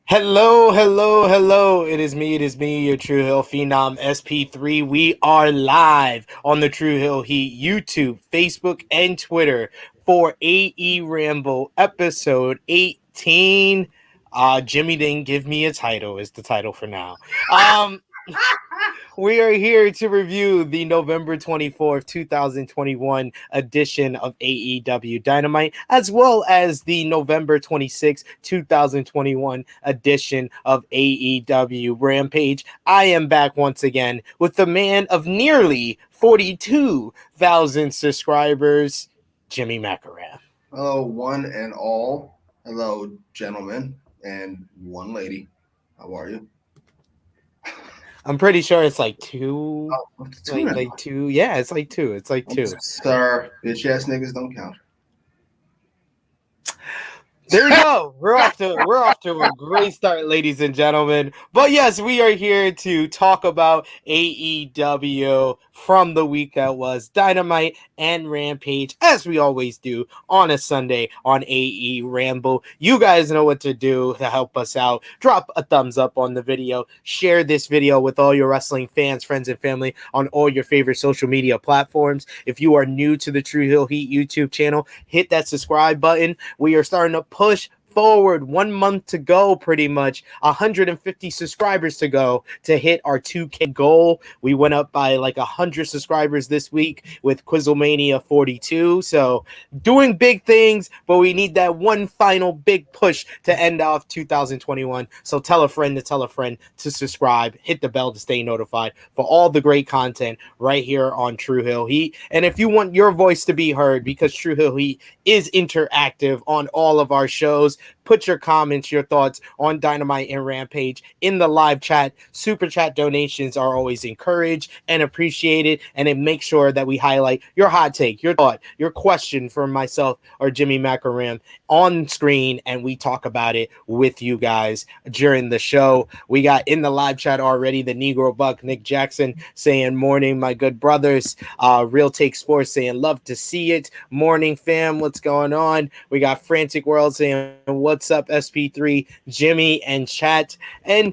Hello, hello, hello. It is me, your True Hill Phenom SP3. We are live on the True Hill Heat YouTube, Facebook, and Twitter for AEWramble episode 18. Jimmy didn't give me a title, is the title for now. We are here to review the November 24th, 2021 edition of AEW Dynamite, as well as the November 26th, 2021 edition of AEW Rampage. I am back once again with the man of nearly 42,000 subscribers, Jimmy Macram. Hello, one and all. Hello, gentlemen and one lady. How are you? I'm pretty sure it's like two. Oh, it's two now. Like two. Yeah, it's like two. It's like two. Sir, bitch ass niggas don't count. There we go. We're off to a great start, ladies and gentlemen. But yes, we are here to talk about AEW from the week that was Dynamite and Rampage, as we always do on a Sunday on AEWramble. You guys know what to do to help us out. Drop a thumbs up on the video. Share this video with all your wrestling fans, friends, and family on all your favorite social media platforms. If you are new to the True Hill Heat YouTube channel, hit that subscribe button. We are starting to push forward. 1 month to go, pretty much 150 subscribers to go to hit our 2K goal. We went up by like 100 subscribers this week with Quizzlemania 42. So doing big things, but we need that one final big push to end off 2021. So tell a friend to subscribe, hit the bell to stay notified for all the great content right here on True Hill Heat. And if you want your voice to be heard, because True Hill Heat is interactive on all of our shows, put your comments, your thoughts on Dynamite and Rampage in the live chat. Super chat donations are always encouraged and appreciated, and it makes sure that we highlight your hot take, your thought, your question for myself or Jimmy Macram on screen, and we talk about it with you guys during the show. We got in the live chat already the Negro Buck, Nick Jackson, saying morning, my good brothers. Real Take Sports saying love to see it. Morning, fam. What's going on? We got Frantic World saying what's up, SP3, Jimmy, and chat. And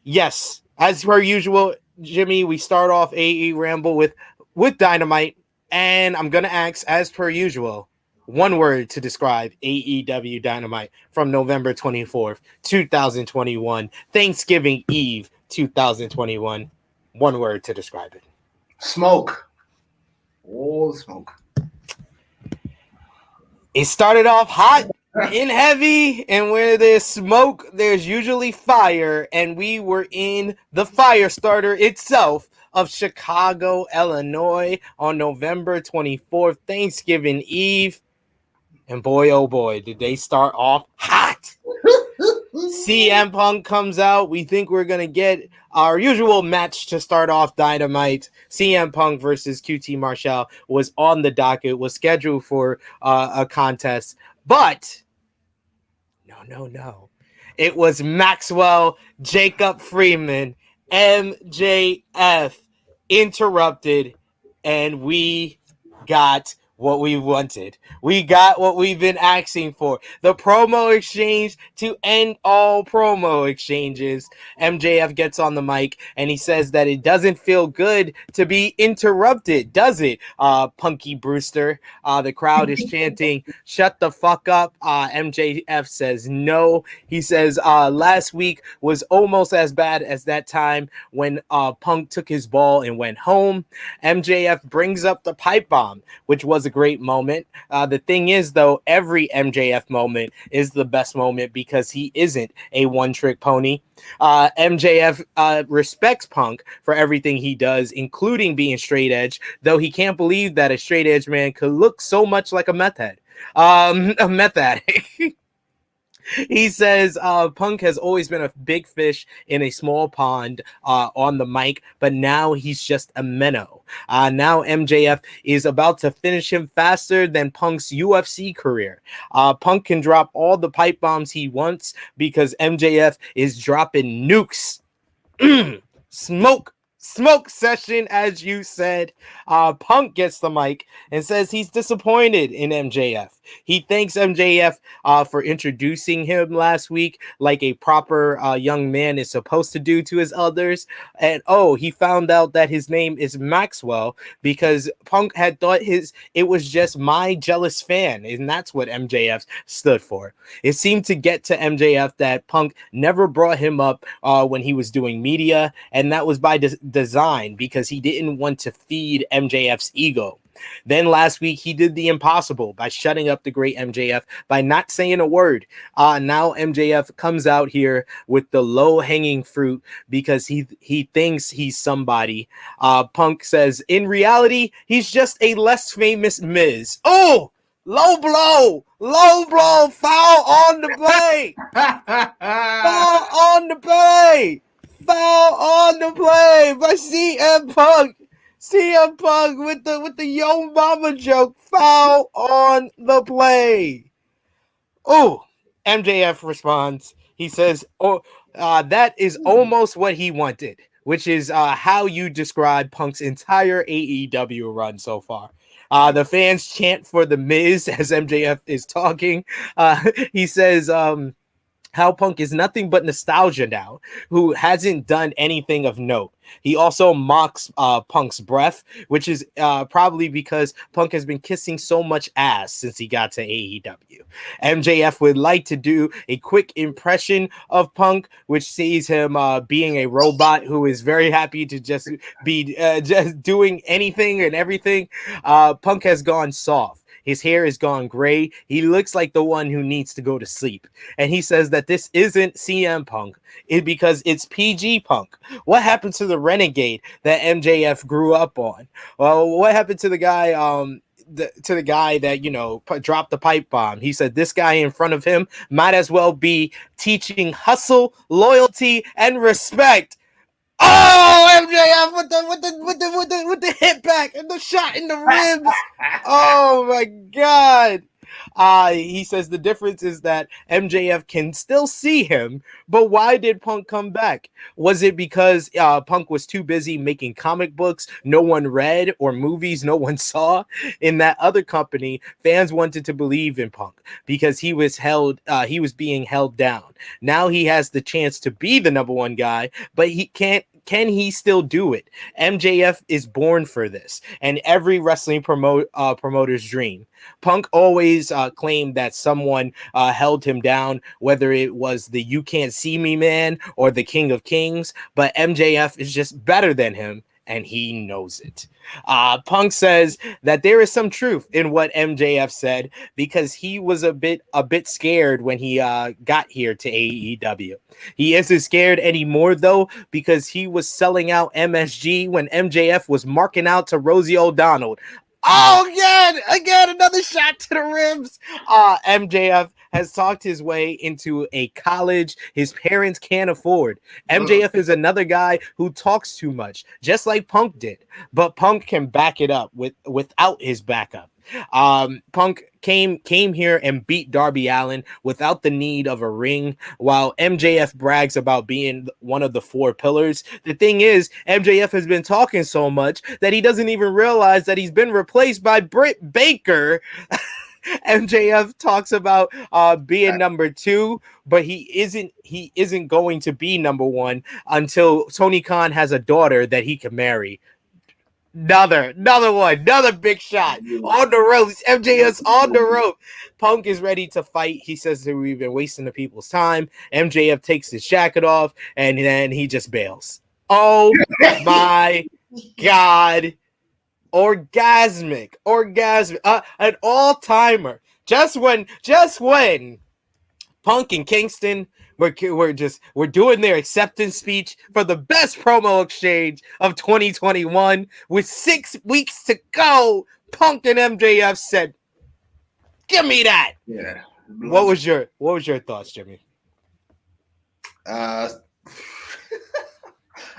yes, as per usual, Jimmy, we start off AEWramble with Dynamite, and I'm gonna ask, as per usual, one word to describe AEW Dynamite from November 24th, 2021, Thanksgiving Eve 2021. One word to describe it. Smoke. All smoke. It started off hot and heavy, and where there's smoke, there's usually fire, and we were in the fire starter itself of Chicago, Illinois on November 24th, Thanksgiving Eve. And boy, oh boy, did they start off hot. CM Punk comes out. We think we're going to get our usual match to start off Dynamite. CM Punk versus QT Marshall was on the docket, was scheduled for a contest. But no. It was Maxwell Jacob Freeman, MJF, interrupted, and we got what we wanted. We got what we've been asking for. The promo exchange to end all promo exchanges. MJF gets on the mic and he says that it doesn't feel good to be interrupted, does it, Punky Brewster? The crowd is chanting, shut the fuck up. MJF says no. He says last week was almost as bad as that time when Punk took his ball and went home. MJF brings up the pipe bomb, which was a great moment. The thing is, though, every MJF moment is the best moment because he isn't a one-trick pony. MJF respects Punk for everything he does, including being straight edge, though he can't believe that a straight edge man could look so much like a meth head. A meth addict. He says Punk has always been a big fish in a small pond on the mic, but now he's just a minnow. Now MJF is about to finish him faster than Punk's UFC career. Punk can drop all the pipe bombs he wants because MJF is dropping nukes. Smoke smoke session, as you said. Punk gets the mic and says he's disappointed in MJF. He thanks MJF for introducing him last week like a proper young man is supposed to do to his elders. And he found out that his name is Maxwell because Punk had thought it was just my jealous fan, and that's what MJF stood for. It seemed to get to MJF that Punk never brought him up when he was doing media, and that was by design because he didn't want to feed MJF's ego. Then last week he did the impossible by shutting up the great MJF by not saying a word. Now MJF comes out here with the low hanging fruit because he thinks he's somebody. Punk says in reality he's just a less famous Miz. Oh, low blow, foul on the play, foul on the play. Foul on the play by CM Punk. CM Punk with the Yo Mama joke. Foul on the play. Oh, MJF responds. He says, that is almost what he wanted, which is how you describe Punk's entire AEW run so far. The fans chant for the Miz as MJF is talking. He says, how Punk is nothing but nostalgia now, who hasn't done anything of note. He also mocks Punk's breath, which is probably because Punk has been kissing so much ass since he got to AEW. MJF would like to do a quick impression of Punk, which sees him being a robot who is very happy to just be just doing anything and everything. Punk has gone soft. His hair is gone gray. He looks like the one who needs to go to sleep. And he says that this isn't CM Punk because it's PG Punk. What happened to the renegade that MJF grew up on? Well, what happened to the guy to the guy that, dropped the pipe bomb? He said this guy in front of him might as well be teaching hustle, loyalty, and respect. Oh, MJF with the hit back and the shot in the ribs. Oh my God. He says the difference is that MJF can still see him, but why did Punk come back? Was it because Punk was too busy making comic books no one read or movies no one saw? In that other company, fans wanted to believe in Punk because he was being held down. Now he has the chance to be the number one guy, but he can't. Can he still do it? MJF is born for this, and every wrestling promoter's dream. Punk always claimed that someone held him down, whether it was the You Can't See Me man or the King of Kings, but MJF is just better than him, and he knows it. Punk says that there is some truth in what MJF said because he was a bit scared when he got here to AEW. He isn't scared anymore though because he was selling out MSG when MJF was marking out to Rosie O'Donnell. Oh, again, another shot to the ribs. MJF has talked his way into a college his parents can't afford. MJF is another guy who talks too much, just like Punk did, but Punk can back it up without his backup. Punk came here and beat Darby Allin without the need of a ring, while MJF brags about being one of the four pillars. The thing is, MJF has been talking so much that he doesn't even realize that he's been replaced by Britt Baker. MJF talks about being number two, but he isn't going to be number one until Tony Khan has a daughter that he can marry. Another big shot on the ropes. MJF's on the rope. Punk is ready to fight. He says that we've been wasting the people's time. MJF takes his jacket off and then he just bails. Oh my God. Orgasmic. An all-timer. Just when Punk and Kingston we're doing their acceptance speech for the best promo exchange of 2021 with 6 weeks to go. Punk and MJF said, "Give me that." Yeah. What was your thoughts, Jimmy? I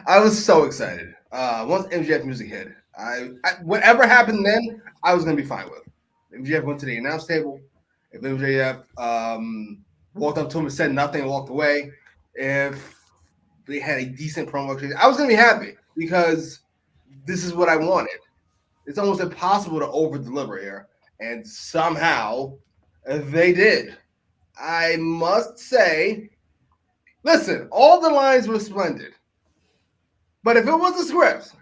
was so excited. Once MJF music hit, I whatever happened then, I was gonna be fine with. MJF went to the announce table. If MJF walked up to him and said nothing and walked away, if they had a decent promo exchange, I was gonna be happy. because this is what I wanted. It's almost impossible to over deliver here, and somehow they did. I must say, listen, all the lines were splendid, but if it was the scripts,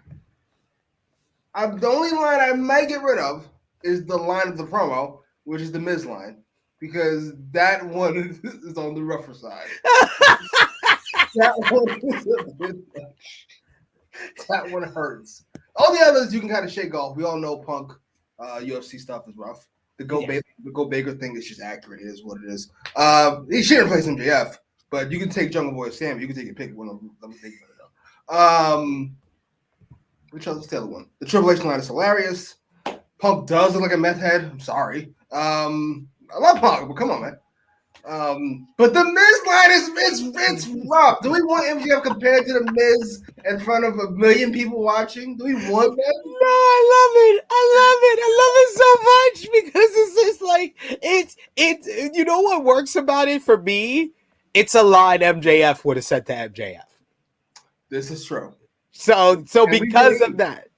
the only line I might get rid of is the line of the promo, which is the Miz line, because that one is on the rougher side. That one is a bit much. That one hurts. All the others you can kind of shake off. We all know Punk, UFC stuff is rough. The Go Baker thing is just accurate. It is what it is. He shouldn't replace MJF, but you can take Jungle Boy or Sam. You can take your pick. One of them. Let me take it. Which other's the other one? The Triple H line is hilarious. Punk does look like a meth head. I'm sorry. I love Punk, but come on, man. But the Miz line it's rough. Do we want MJF compared to the Miz in front of 1 million people watching? Do we want that? No, I love it so much because it's just like it's you know what works about it for me? It's a line MJF would have said to MJF. This is true. So because of that,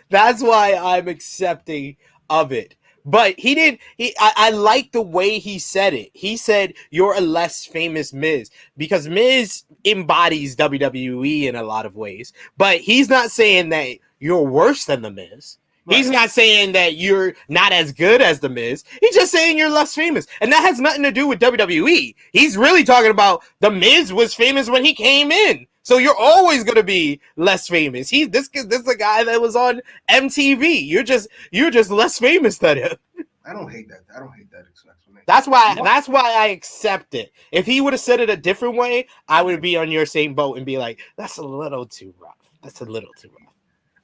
that's why I'm accepting of it. But I like the way he said it. He said, you're a less famous Miz, because Miz embodies WWE in a lot of ways. But he's not saying that you're worse than the Miz. Right. He's not saying that you're not as good as the Miz. He's just saying you're less famous. And that has nothing to do with WWE. He's really talking about the Miz was famous when he came in. So you're always gonna be less famous. This is a guy that was on MTV. You're just less famous than him. I don't hate that. Explanation. That's why I accept it. If he would have said it a different way, I would be on your same boat and be like, that's a little too rough.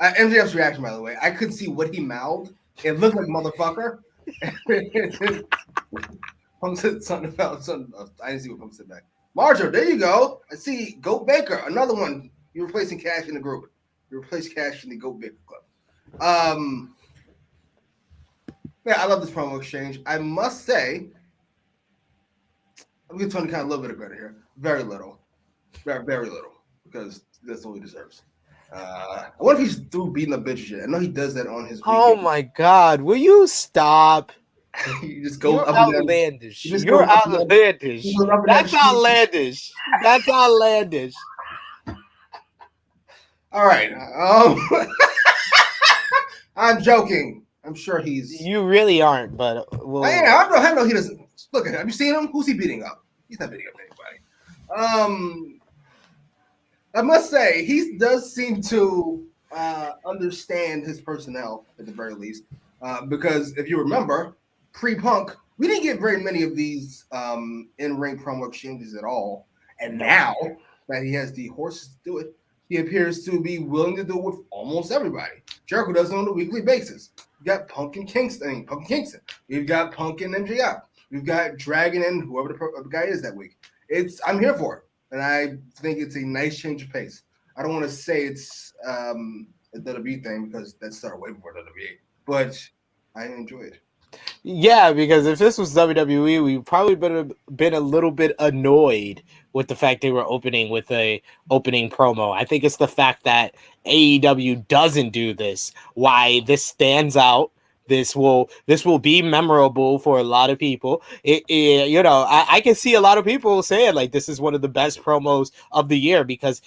MJF's reaction, by the way, I could see what he mouthed. It looked like motherfucker. Punk said something about something. I didn't see what Punk said back. Marjo, there you go. I see Goat Baker, another one. You're replacing Cash in the group. You replace Cash in the Goat Baker Club. Yeah, I love this promo exchange. I must say, I'm giving Tony Khan a little bit of credit here. Very little. Very little. Because that's all he deserves. I wonder if he's through beating up bitches yet. I know he does that on his weekend. Oh my God. Will you stop? You just go You're outlandish. You're outlandish. That's outlandish. That's outlandish. All right. I'm joking. I'm sure he's. You really aren't, but I know he doesn't. Look at him. Have you seen him? Who's he beating up? He's not beating up anybody. I must say he does seem to understand his personnel at the very least, because if you remember, pre-Punk, we didn't get very many of these in-ring promo exchanges at all, and now that he has the horses to do it, he appears to be willing to do it with almost everybody. Jericho does it on a weekly basis. You got Punk and Kingston. You've got Punk and MJF. You've got Dragon and whoever the guy is that week. I'm here for it, and I think it's a nice change of pace. I don't want to say it's a WWE thing because that started way before WWE, but I enjoy it. Yeah, because if this was WWE, we probably been a little bit annoyed with the fact they were opening with a opening promo. I think it's the fact that AEW doesn't do this, why this stands out. This will be memorable for a lot of people. I can see a lot of people saying like this is one of the best promos of the year because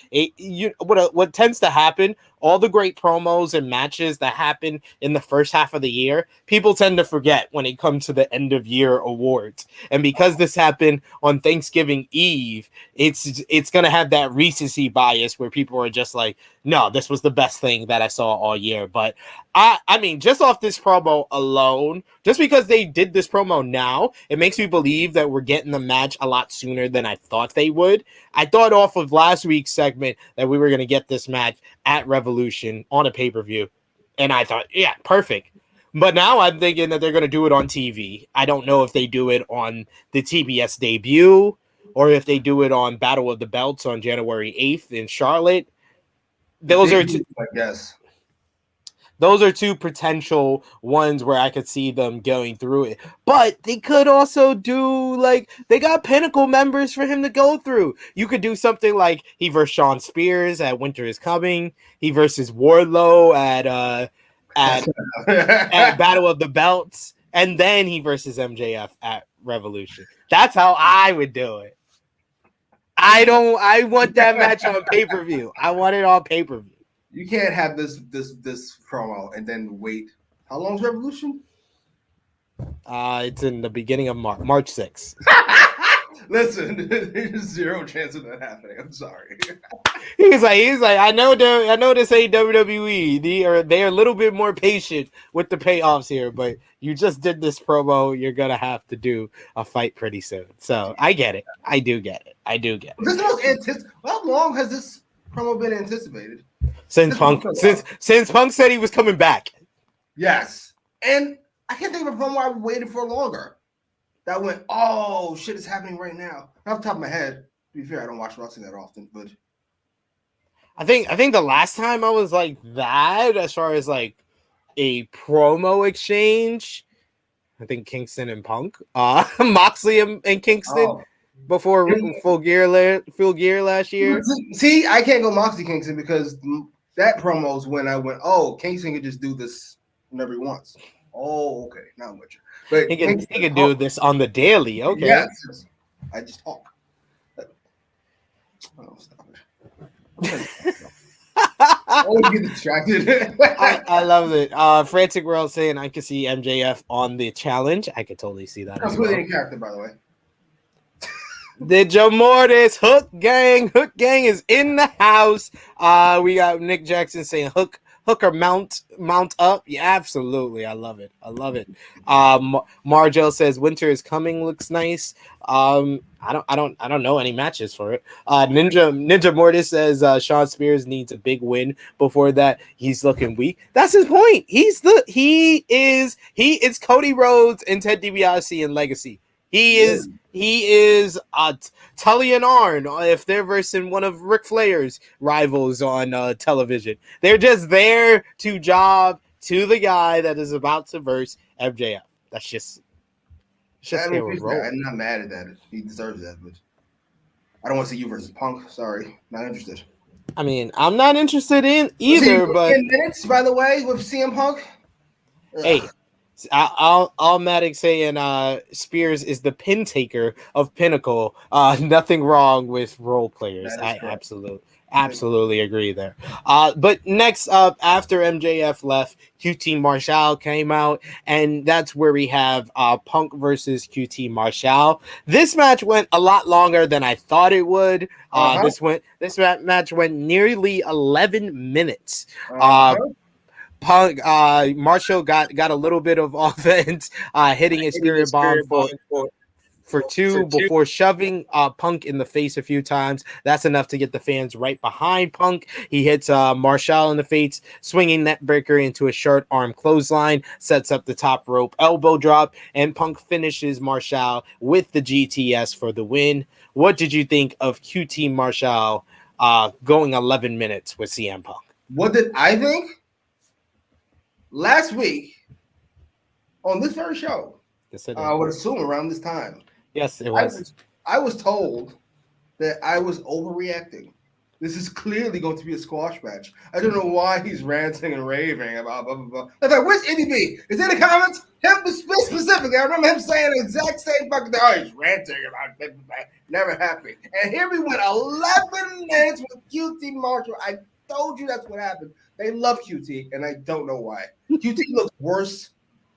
what tends to happen, all the great promos and matches that happen in the first half of the year, people tend to forget when it comes to the end of year awards. And because this happened on Thanksgiving Eve, it's gonna have that recency bias where people are just like, no, this was the best thing that I saw all year. But I mean, just off this promo alone, just because they did this promo now, it makes me believe that we're getting the match a lot sooner than I thought they would. I thought off of last week's segment that we were going to get this match at Revolution on a pay-per-view. And I thought, yeah, perfect. But now I'm thinking that they're going to do it on TV. I don't know if they do it on the TBS debut or if they do it on Battle of the Belts on January 8th in Charlotte. Those are two, I guess. Those are two potential ones where I could see them going through it. But they could also do like they got Pinnacle members for him to go through. You could do something like he versus Shawn Spears at Winter is Coming. He versus Wardlow at Battle of the Belts, and then he versus MJF at Revolution. That's how I would do it. I want that match on pay-per-view. I want it on pay-per-view. You can't have this promo and then wait. How long's Revolution? It's in the beginning of March 6th. Listen, there's zero chance of that happening. I'm sorry. He's like, I know this ain't WWE. They're a little bit more patient with the payoffs here, but you just did this promo. You're gonna have to do a fight pretty soon. So I get it. I do get it. How long has this promo been anticipated? Since Punk said he was coming back. Yes, and I can't think of a promo I waited for longer. That went, oh shit, it's happening right now. Off the top of my head, to be fair, I don't watch wrestling that often, but I think the last time I was like that, as far as like a promo exchange, I think Kingston and Punk, Moxley and Kingston before Full Gear last year. See, I can't go Moxley Kingston because that promo is when I went, oh, Kingston could just do this whenever he wants. Oh, okay, now I'm with you. But he can do this on the daily. Okay. Yes. I just talk. Oh, stop it. Always get distracted. I love it. Frantic World saying I can see MJF on the challenge. I could totally see that. That's really in character, by the way. Ninja Mortis, Hook Gang is in the house. We got Nick Jackson saying Hooker mount up. Yeah, absolutely. I love it. Margel says Winter is Coming looks nice. I don't know any matches for it. Ninja Mortis says Shawn Spears needs a big win before that. He's looking weak. That's his point. He is Cody Rhodes and Ted DiBiase in Legacy. He is Tully and Arn if they're versing one of Ric Flair's rivals on television. They're just there to job to the guy that is about to verse MJF. That's just I'm not mad at that. He deserves that, but I don't want to see you versus Punk. Sorry, not interested. I mean, I'm not interested in either. But 10 minutes, by the way, with CM Punk. Hey. All Matic saying Spears is the pin taker of Pinnacle. Nothing wrong with role players. I absolutely agree there. But next up, after MJF left, QT Marshall came out, and that's where we have Punk versus QT Marshall. This match went a lot longer than I thought it would. This match went nearly 11 minutes. Punk Marshall got a little bit of offense, hitting a spirit bomb for two before shoving Punk in the face a few times. That's enough to get the fans right behind Punk. He hits Marshall in the face, swinging neckbreaker into a short arm clothesline, sets up the top rope elbow drop, and Punk finishes Marshall with the GTS for the win. What did you think of QT Marshall going 11 minutes with CM Punk? What did I think? Last week, on this very show, I would assume around this time. Yes, it was. I was told that I was overreacting. This is clearly going to be a squash match. I don't know why he's ranting and raving about blah, blah, blah. In fact, where's EDB? Is in the comments? Him specifically. I remember him saying the exact same fucking thing. Oh, he's ranting about blah, blah, blah. Never happened. And here we went 11 minutes with QT Marshall. I told you that's what happened. They love QT, and I don't know why. QT looks worse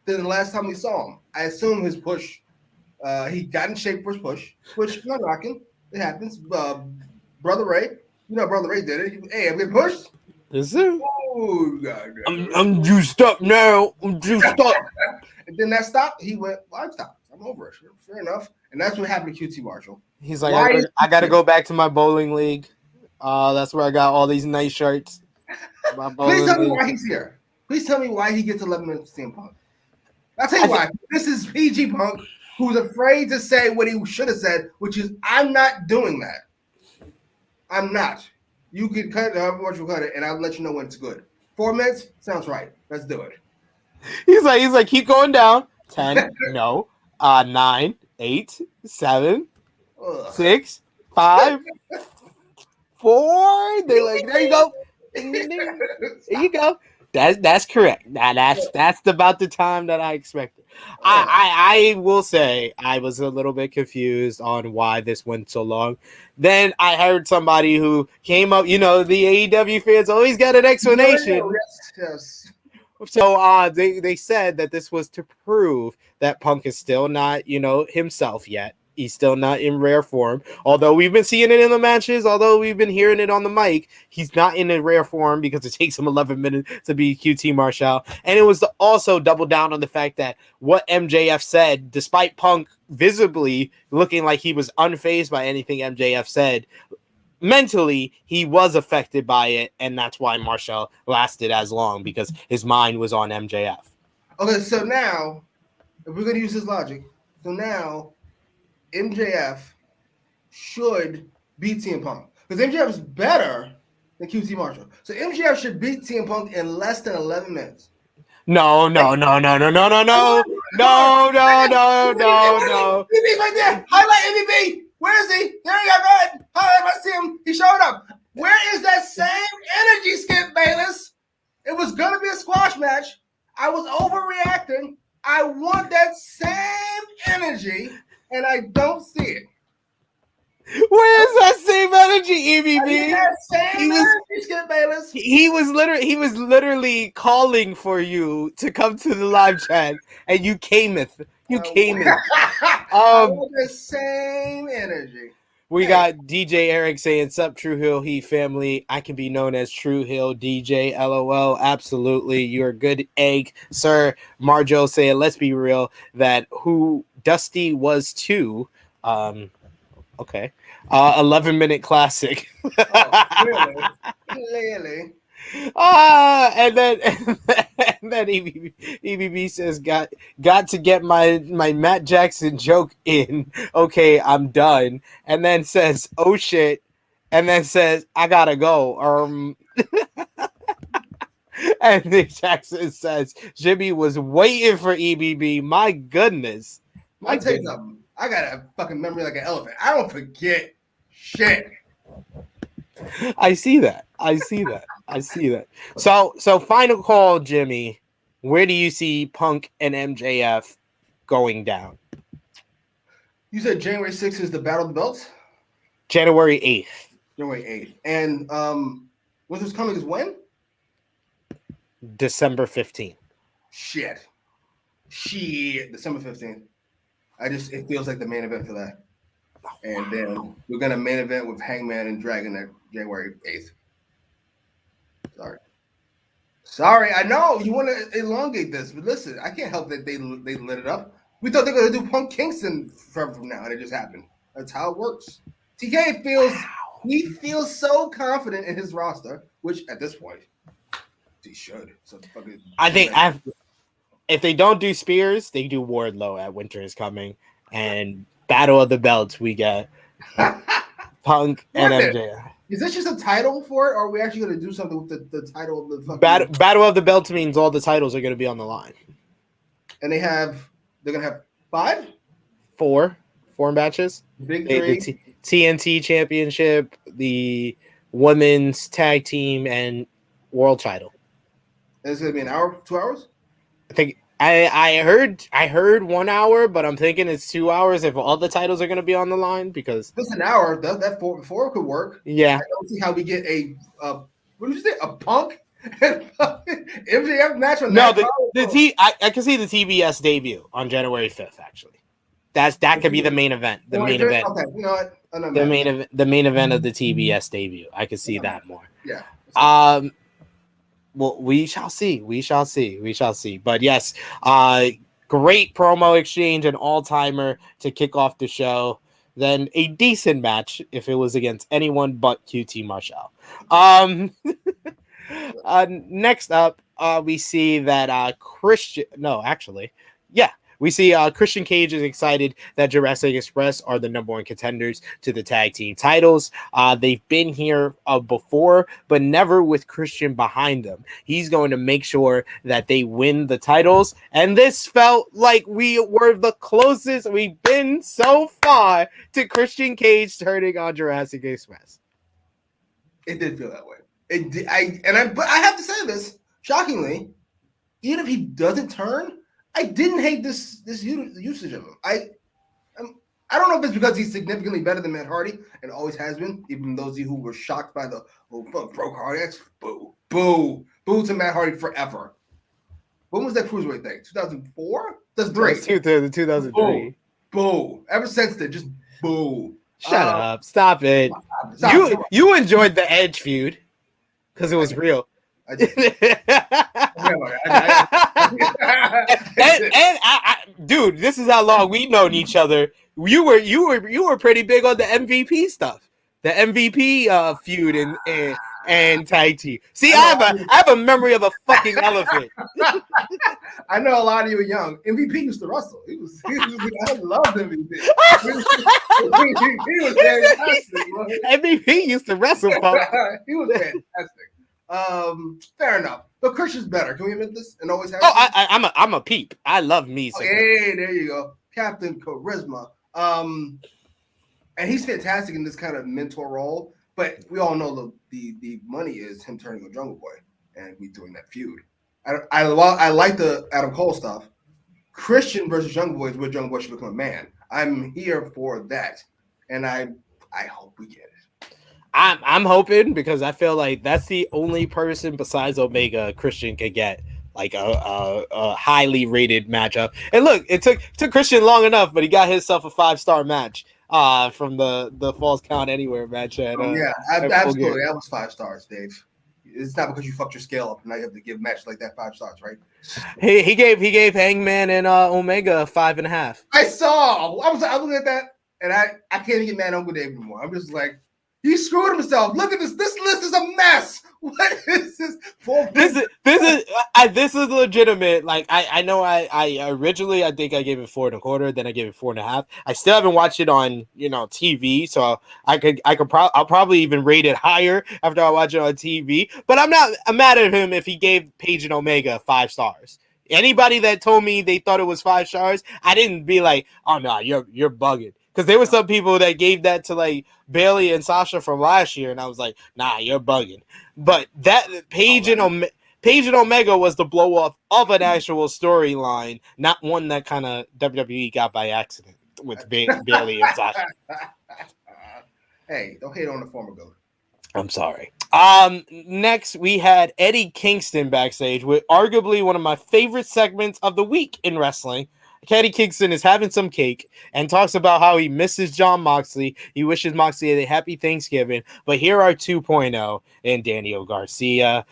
than the last time we saw him. I assume his push, he got in shape for his push, which I'm not knocking. It happens. Brother Ray, Brother Ray did it. Hey, I'm getting pushed. Is it? Oh, God. I'm juiced up now. I'm juiced up. And then that stopped. He went, well, I'm stopped. I'm over it. Fair enough. And that's what happened to QT Marshall. He's like, I got to go back to my bowling league. That's where I got all these nice shirts. Please tell me why he's here. Please tell me why he gets 11 minutes to CM Punk. I'll tell you why. This is PG Punk, who's afraid to say what he should have said, which is, I'm not doing that. I'm not. You can cut it however much you cut it, and I'll let you know when it's good. 4 minutes sounds right. Let's do it. He's like, keep going down. 10, no. 9, 8, 7, Ugh. 6, 5, 4. They like, there you go. Ding, ding, ding. There you go. That's correct. That's about the time that I expected. I will say I was a little bit confused on why this went so long. Then I heard somebody who came up. The AEW fans always got an explanation. Yes. So they said that this was to prove that Punk is still not, himself yet. He's still not in rare form. Although we've been seeing it in the matches, although we've been hearing it on the mic, he's not in a rare form because it takes him 11 minutes to be QT Marshall. And it was to also double down on the fact that what MJF said, despite Punk visibly looking like he was unfazed by anything MJF said, mentally he was affected by it, and that's why Marshall lasted as long, because his mind was on MJF. Okay, so now, if we're going to use this logic, so now MJF should beat CM Punk. Because MJF is better than QT Marshall. So MJF should beat CM Punk in less than 11 minutes. No. BB's right there. Highlight MVP. Where is he? There he got. Highlight. I see him. He showed up. Where is that same energy, Skip Bayless? It was going to be a squash match. I was overreacting. I want that same energy, and I don't see it. Where is that same energy, EBB? That same energy, Skip Bayless. He was literally calling for you to come to the live chat, and you cameth. I want the same energy. We got DJ Eric saying, "Sup, True Hill Heat family. I can be known as True Hill DJ. LOL. Absolutely. You're a good egg, sir." Marjo saying, "Let's be real. That who Dusty was too." Okay. 11-minute classic. Clearly. And then EBB says, got to get my Matt Jackson joke in. Okay, I'm done. And then says, oh shit. And then says, I gotta go. And then Jackson says, Jimmy was waiting for EBB. My goodness. I'll tell you something. I got a fucking memory like an elephant. I don't forget shit. I see that. So final call, Jimmy. Where do you see Punk and MJF going down? You said January 6th is the Battle of the Belts? January 8th. January 8th. And what's this coming is when? December 15th. Shit. December 15th. It feels like the main event for that. And then we're going to main event with Hangman and Dragon at January 8th. Sorry, I know you want to elongate this, but listen, I can't help that they lit it up. We thought they were going to do Punk Kingston from now, and it just happened. That's how it works. TK feels so confident in his roster, which at this point he should. So I think if they don't do Spears, they do Wardlow at Winter is Coming, and Battle of the Belts we get Punk and MJF. Is this just a title for it, or are we actually going to do something with the title of the fucking... Battle of the Belts means all the titles are going to be on the line. And they're going to have 5? 4 matches. Big 3. The TNT Championship, the Women's Tag Team, and World Title. And it's going to be an hour, 2 hours? I think I heard 1 hour, but I'm thinking it's 2 hours if all the titles are going to be on the line, because it's an hour. That four could work. Yeah, I don't see how we get what did you say? A Punk MJF match on no. I can see the TBS debut on January 5th. Actually, that could be the main event. The main event. Okay, you know what? The main event of the TBS debut. I could see that more. Yeah. Well, we shall see. But yes, great promo exchange, an all-timer to kick off the show. Then a decent match if it was against anyone but QT Marshall. Next up, we see that we see Christian Cage is excited that Jurassic Express are the number one contenders to the tag team titles. They've been here before, but never with Christian behind them. He's going to make sure that they win the titles, and this felt like we were the closest we've been so far to Christian Cage turning on Jurassic Express. It did feel that way. But I have to say this, shockingly, even if he doesn't turn, I didn't hate this usage of him. I don't know if it's because he's significantly better than Matt Hardy and always has been. Even those of you who were shocked by the broke Hardy, boo to Matt Hardy forever. When was that cruiserweight thing? 2004? That's 2003. Boo. Ever since then, just boo. Shut up. Stop it. You enjoyed the Edge feud because it was real. I did. Dude, this is how long we've known each other. You were pretty big on the MVP stuff, the MVP feud and tag team. See, I have a memory of a fucking elephant. I know a lot of you are young. MVP used to wrestle. I loved MVP. He was fantastic. MVP used to wrestle. He was fantastic. Fair enough. But Christian's better. Can we admit this? And always have. I'm a peep. I love me. Hey, there you go, Captain Charisma. And he's fantastic in this kind of mentor role. But we all know the money is him turning a Jungle Boy and we doing that feud. I like the Adam Cole stuff. Christian versus Jungle Boy is where Jungle Boy should become a man. I'm here for that, and I hope we get it. I'm hoping because I feel like that's the only person besides Omega Christian could get like a highly rated matchup. And look, it took Christian long enough, but he got himself a 5-star match from the Falls Count Anywhere match. Absolutely. That was 5 stars, Dave. It's not because you fucked your scale up and now you have to give a match like that 5 stars, right? He gave Hangman and Omega 5.5. I saw. I was looking at that, and I can't even get mad over Dave anymore. I'm just like, he screwed himself. Look at this. This list is a mess. What is this? This is legitimate. Like I know I originally I think I gave it 4.25, then I gave it 4.5. I still haven't watched it on TV, so I'll probably even rate it higher after I watch it on TV. But I'm mad at him if he gave Page and Omega 5 stars. Anybody that told me they thought it was 5 stars, I didn't be like, oh no, you're bugging. Because there were some people that gave that to like Bailey and Sasha from last year, and I was like, nah, you're bugging. But that Paige and Omega was the blow off of an actual storyline, not one that kind of WWE got by accident with Bailey and Sasha. Hey, don't hate on the former goat. I'm sorry. Next we had Eddie Kingston backstage with arguably one of my favorite segments of the week in wrestling. Eddie Kingston is having some cake and talks about how he misses Jon Moxley. He wishes Moxley a happy Thanksgiving. But here are 2.0 and Daniel Garcia.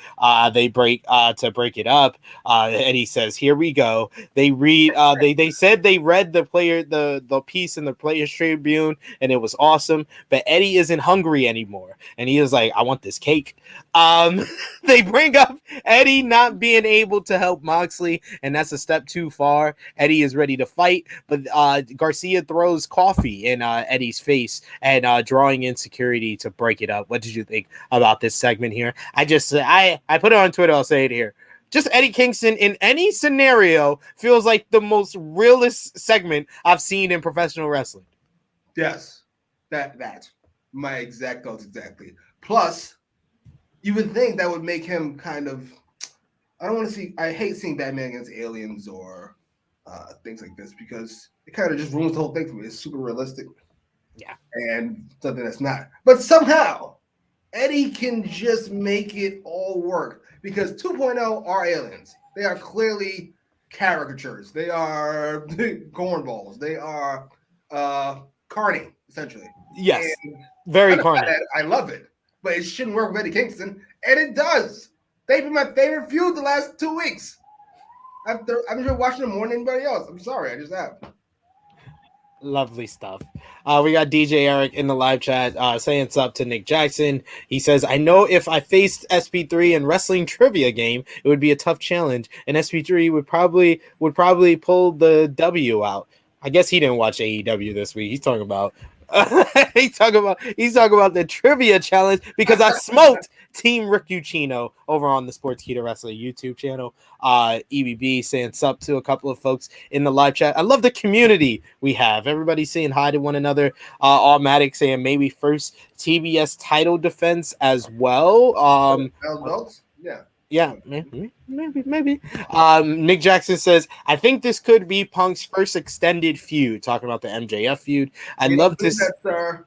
They break it up. Eddie says, "Here we go." They read. They said they read the piece in the Players Tribune and it was awesome. But Eddie isn't hungry anymore, and he is like, "I want this cake." They bring up Eddie not being able to help Moxley, and that's a step too far. Eddie is ready to fight, but Garcia throws coffee in Eddie's face and drawing in security to break it up. What did you think about this segment here? I put it on Twitter. I'll say it here. Just Eddie Kingston in any scenario feels like the most realist segment I've seen in professional wrestling. Yes, that my exact thoughts exactly. Plus, you would think that would make him kind of. I hate seeing Batman against aliens or things like this because it kind of just ruins the whole thing for me. It's super realistic. Yeah. And something that's not. But somehow, Eddie can just make it all work because 2.0 are aliens. They are clearly caricatures. They are cornballs. They are carny, essentially. Yes. And very carny. I love it. But it shouldn't work with Eddie Kingston. And it does. They've been my favorite feud the last 2 weeks. I've been watching them more than anybody else. I'm sorry, I just have. Lovely stuff. We got DJ Eric in the live chat saying what's up to Nick Jackson. He says, I know if I faced SP3 in wrestling trivia game, it would be a tough challenge, and SP3 would probably pull the W out. I guess he didn't watch AEW this week. He's talking about he's talking about the trivia challenge because I smoked Team Rick Ucchino over on the Sportskeeda Wrestling YouTube channel. EBB saying sup to a couple of folks in the live chat. I love the community we have. Everybody saying hi to one another. Automatic saying maybe first TBS title defense as well. Belts? Yeah. Yeah, maybe. Nick Jackson says, I think this could be Punk's first extended feud, talking about the MJF feud. I'd love to. That, sir.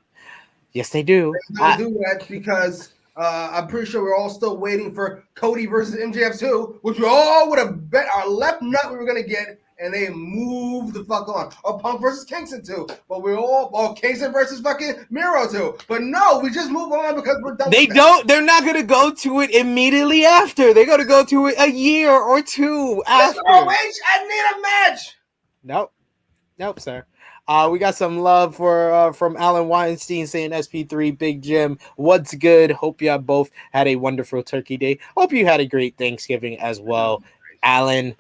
Yes, they do. Don't do that because I'm pretty sure we're all still waiting for Cody versus MJF 2, which we all would have bet our left nut we were going to get, and they moved the fuck on. Or Punk versus Kingston 2, but we're all Kingston versus fucking Miro 2. But no, we just move on because we're done. They're not going to go to it immediately after. They're going to go to it a year or two after. I need a match. Nope, sir. We got some love from Alan Weinstein saying SP3 Big Jim. What's good? Hope you both had a wonderful Turkey Day. Hope you had a great Thanksgiving as well. Alan,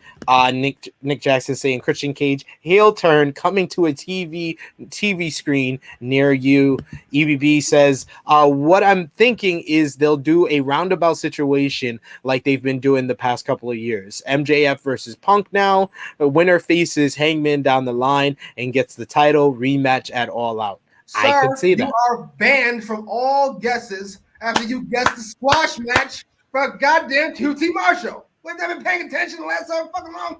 Nick Jackson saying Christian Cage heel turn coming to a TV screen near you. EBB says what I'm thinking is they'll do a roundabout situation like they've been doing the past couple of years. MJF versus Punk now. The winner faces Hangman down the line and gets the title rematch at All Out. Sir, I could see that. You are banned from all guesses after you guessed the squash match for goddamn QT Marshall. We've never been paying attention the last so fucking long.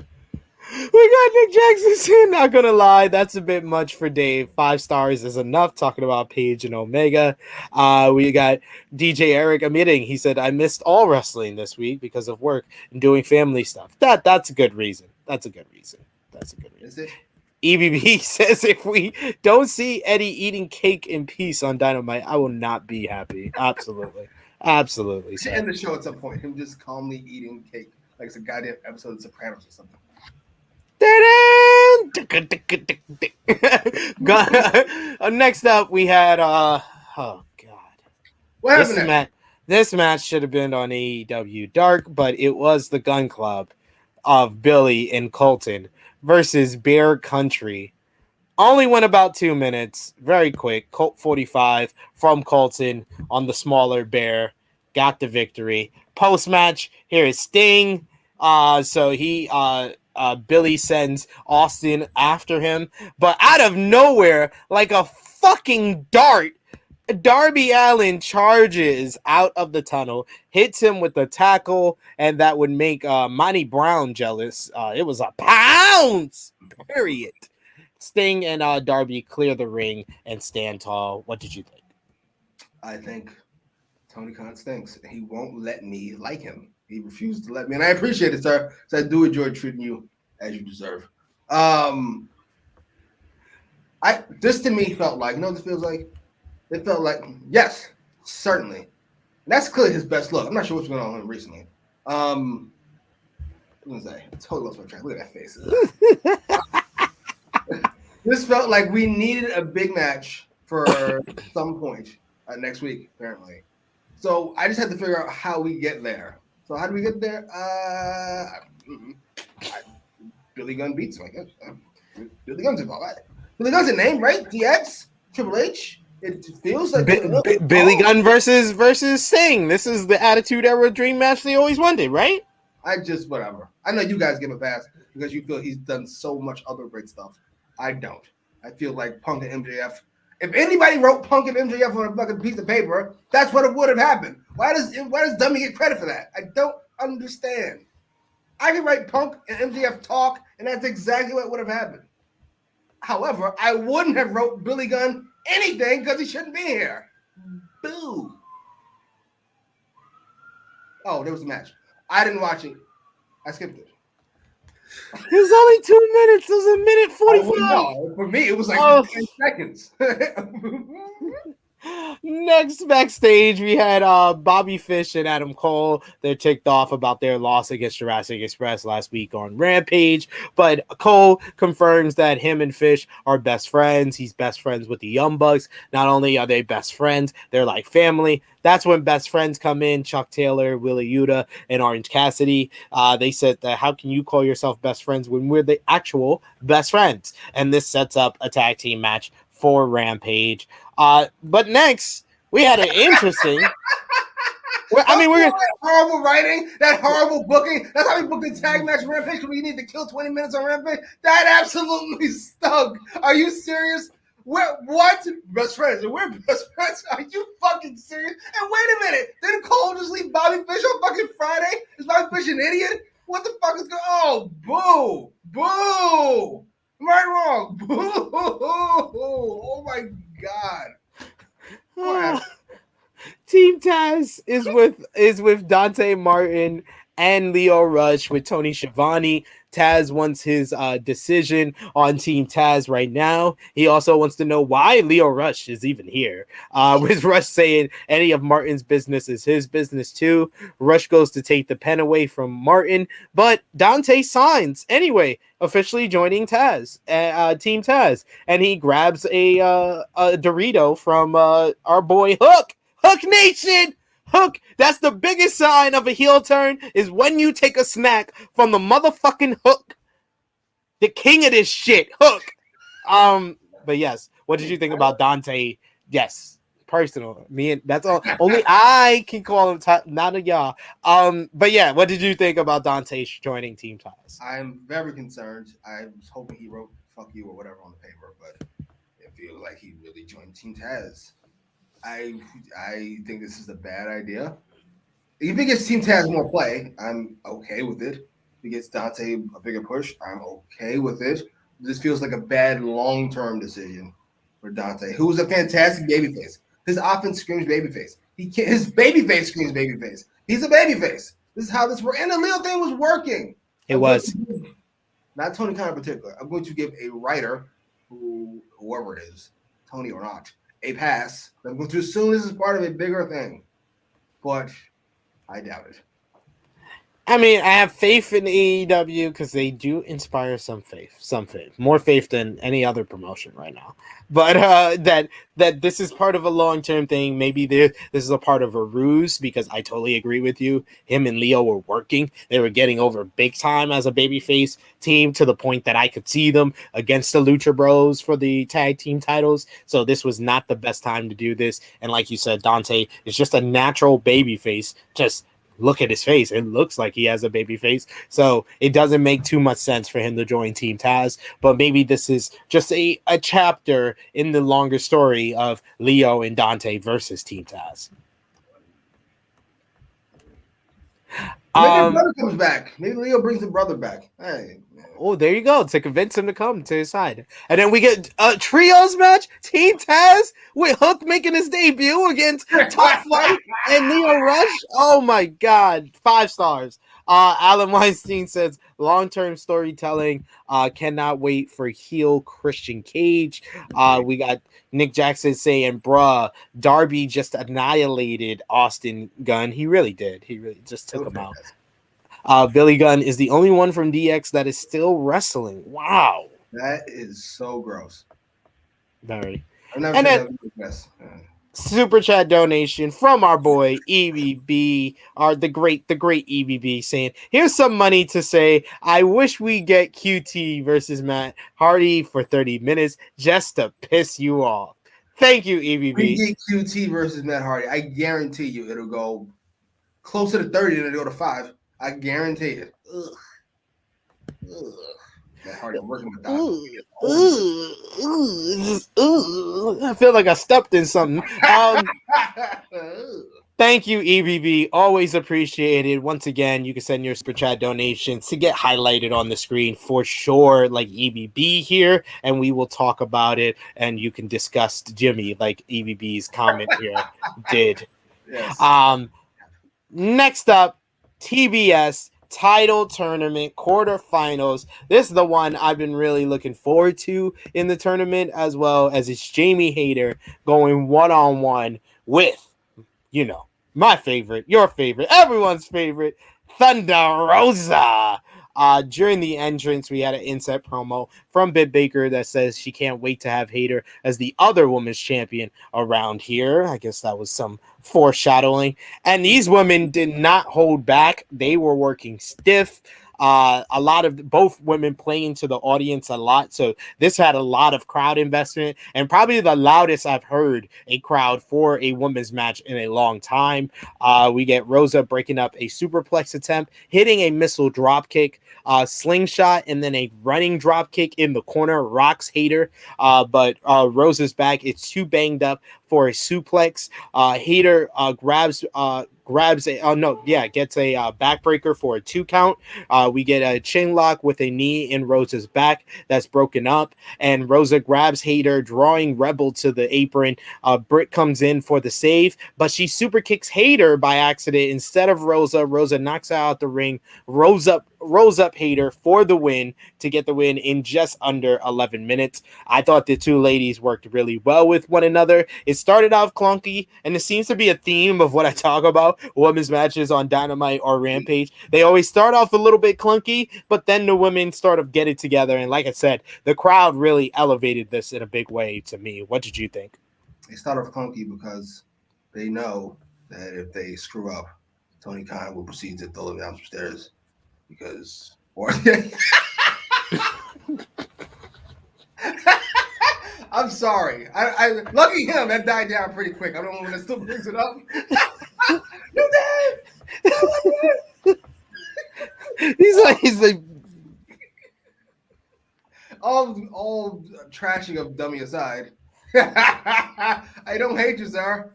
We got Nick Jackson saying, not gonna lie, that's a bit much for Dave. 5 stars is enough. Talking about Paige and Omega. We got DJ Eric admitting, he said, I missed all wrestling this week because of work and doing family stuff. That's a good reason. That's a good reason. Is it? EBB says, if we don't see Eddie eating cake in peace on Dynamite, I will not be happy. Absolutely. Absolutely. To end the show at some point, him just calmly eating cake like it's a goddamn episode of Sopranos or something. Next up, we had oh god, what happened? This match should have been on AEW Dark, but it was the Gun Club of Billy and Colton versus Bear Country. Only went about 2 minutes. Very quick. Colt 45 from Colton on the smaller Bear. Got the victory. Post-match, here is Sting. Billy sends Austin after him. But out of nowhere, like a fucking dart, Darby Allin charges out of the tunnel, hits him with a tackle, and that would make Monty Brown jealous. It was a pounce, period. Sting and Darby clear the ring and stand tall. What did you think? I think Tony Khan stinks. He won't let me like him. He refused to let me, and I appreciate it, sir. So I do enjoy treating you as you deserve. This to me felt like, this feels like? It felt like, yes, certainly. And that's clearly his best look. I'm not sure what's going on with him recently. What was I? I totally lost my track. Look at that face. This felt like we needed a big match for some point next week, apparently. So I just had to figure out how we get there. So how do we get there? Billy Gunn beats him, I guess. Billy Gunn's involved. Billy Gunn's a name, right? DX? Triple H? It feels like Billy Gunn versus Sting. This is the Attitude Era dream match they always wanted, right? Whatever. I know you guys give a pass because you feel he's done so much other great stuff. I don't. I feel like Punk and MJF. If anybody wrote Punk and MJF on a fucking piece of paper, that's what it would have happened. Why does Dummy get credit for that? I don't understand. I can write Punk and MJF talk, and that's exactly what would have happened. However, I wouldn't have wrote Billy Gunn anything because he shouldn't be here. Boo. Oh, there was a match. I didn't watch it. I skipped it. It was only 2 minutes. It was a minute 45. Oh, no. For me, it was like 10 seconds. Next backstage, we had Bobby Fish and Adam Cole. They're ticked off about their loss against Jurassic Express last week on Rampage. But Cole confirms that him and Fish are best friends. He's best friends with the Young Bucks. Not only are they best friends, they're like family. That's when best friends come in. Chuck Taylor, Willa Yuta, and Orange Cassidy. They said that how can you call yourself best friends when we're the actual best friends? And this sets up a tag team match for Rampage. But next, we had an interesting. We're horrible writing, that horrible booking. That's how we booked the tag match Rampage because we need to kill 20 minutes on Rampage. That absolutely stunk. Are you serious? What? Best friends. We're best friends. Are you fucking serious? And wait a minute. Didn't Cole just leave Bobby Fish on fucking Friday? Is Bobby Fish an idiot? What the fuck is going on? Oh, boo. Boo. Right, wrong. Boo. Oh, my God. Team Taz is with Dante Martin and Leo Rush with Tony Schiavone. Taz wants his decision on Team Taz right now. He also wants to know why Leo Rush is even here. With Rush saying any of Martin's business is his business too. Rush goes to take the pen away from Martin, but Dante signs anyway, officially joining Taz, Team Taz, and he grabs a Dorito from our boy Hook. Hook Nation! Hook, that's the biggest sign of a heel turn is when you take a snack from the motherfucking Hook. The king of this shit, Hook. But yes, what did you think about Dante? Yes, personal. Me and that's all. Only I can call him, not a y'all. But yeah, what did you think about Dante joining Team Taz? I'm very concerned. I was hoping he wrote "fuck you" or whatever on the paper, but it feels like he really joined Team Taz. I think this is a bad idea. If he gets Team Taz more play, I'm okay with it. If he gets Dante a bigger push, I'm okay with it. This feels like a bad long-term decision for Dante, who's a fantastic babyface. His offense screams babyface. His babyface screams babyface. He's a babyface. This is how this works. And the Leo thing was working. It was. Not Tony Khan in particular. I'm going to give a writer, whoever it is, Tony or not, a pass. I'm going to assume this is part of a bigger thing, but I doubt it. I mean, I have faith in AEW because they do inspire some faith, more faith than any other promotion right now. But that this is part of a long-term thing. Maybe this is a part of a ruse because I totally agree with you. Him and Leo were working. They were getting over big time as a babyface team to the point that I could see them against the Lucha Bros for the tag team titles. So this was not the best time to do this. And like you said, Dante is just a natural babyface. Just look at his face. It looks like he has a baby face. So it doesn't make too much sense for him to join Team Taz. But maybe this is just a chapter in the longer story of Leo and Dante versus Team Taz. Maybe his brother comes back. Maybe Leo brings the brother back. Hey. Oh, there you go. To convince him to come to his side. And then we get a trios match. Team Taz with Hook making his debut against Top Flight and Leo Rush. Oh my God. 5 stars. Alan Weinstein says long-term storytelling. Cannot wait for heel Christian Cage. We got Nick Jackson saying, bruh, Darby just annihilated Austin Gunn. He really did. He really just took him out. Billy Gunn is the only one from DX that is still wrestling. Wow. That is so gross. Very. And then super chat donation from our boy EBB, the great EBB, saying, here's some money to say, I wish we get QT versus Matt Hardy for 30 minutes just to piss you off. Thank you, EBB. We get QT versus Matt Hardy. I guarantee you it'll go closer to 30 than it'll go to 5. I guarantee it. Ugh. Matt Hardy working with I feel like I stepped in something. Thank you, EBB. Always appreciated. Once again, you can send your super chat donations to get highlighted on the screen for sure, like EBB here, and we will talk about it, and you can discuss Jimmy like EBB's comment here did. Yes. Next up, TBS Title tournament quarterfinals. This is the one I've been really looking forward to in the tournament, as well as it's Jamie Hayter going one-on-one with, you know, my favorite, your favorite, everyone's favorite, Thunder Rosa. During the entrance, we had an inset promo from Britt Baker that says she can't wait to have Hayter as the other women's champion around here. I guess that was some foreshadowing. And these women did not hold back. They were working stiff. A lot of both women playing to the audience a lot. So this had a lot of crowd investment and probably the loudest I've heard a crowd for a women's match in a long time. We get Rosa breaking up a superplex attempt, hitting a missile drop kick, slingshot, and then a running drop kick in the corner, rocks Hayter. But Rosa's back. It's too banged up for a suplex. Hayter grabs gets a backbreaker for a 2 count. We get a chin lock with a knee in Rosa's back that's broken up, and Rosa grabs Hayter, drawing Rebel to the apron. Britt comes in for the save, but she super kicks Hayter by accident instead of Rosa. Rosa knocks her out the ring, rolls up Hayter for the win to get the win in just under 11 minutes. I thought the two ladies worked really well with one another. It started off clunky, and it seems to be a theme of what I talk about women's matches on Dynamite or Rampage. They always start off a little bit clunky, but then the women start of getting together. And like I said, the crowd really elevated this in a big way to me. What did you think? They start off clunky because they know that if they screw up, Tony Khan will proceed to throw them down some stairs. Because, I'm sorry. I lucky him, that died down pretty quick. I don't know when it still brings it up. You're dead. He's like all trashing of dummy aside. I don't hate you, sir.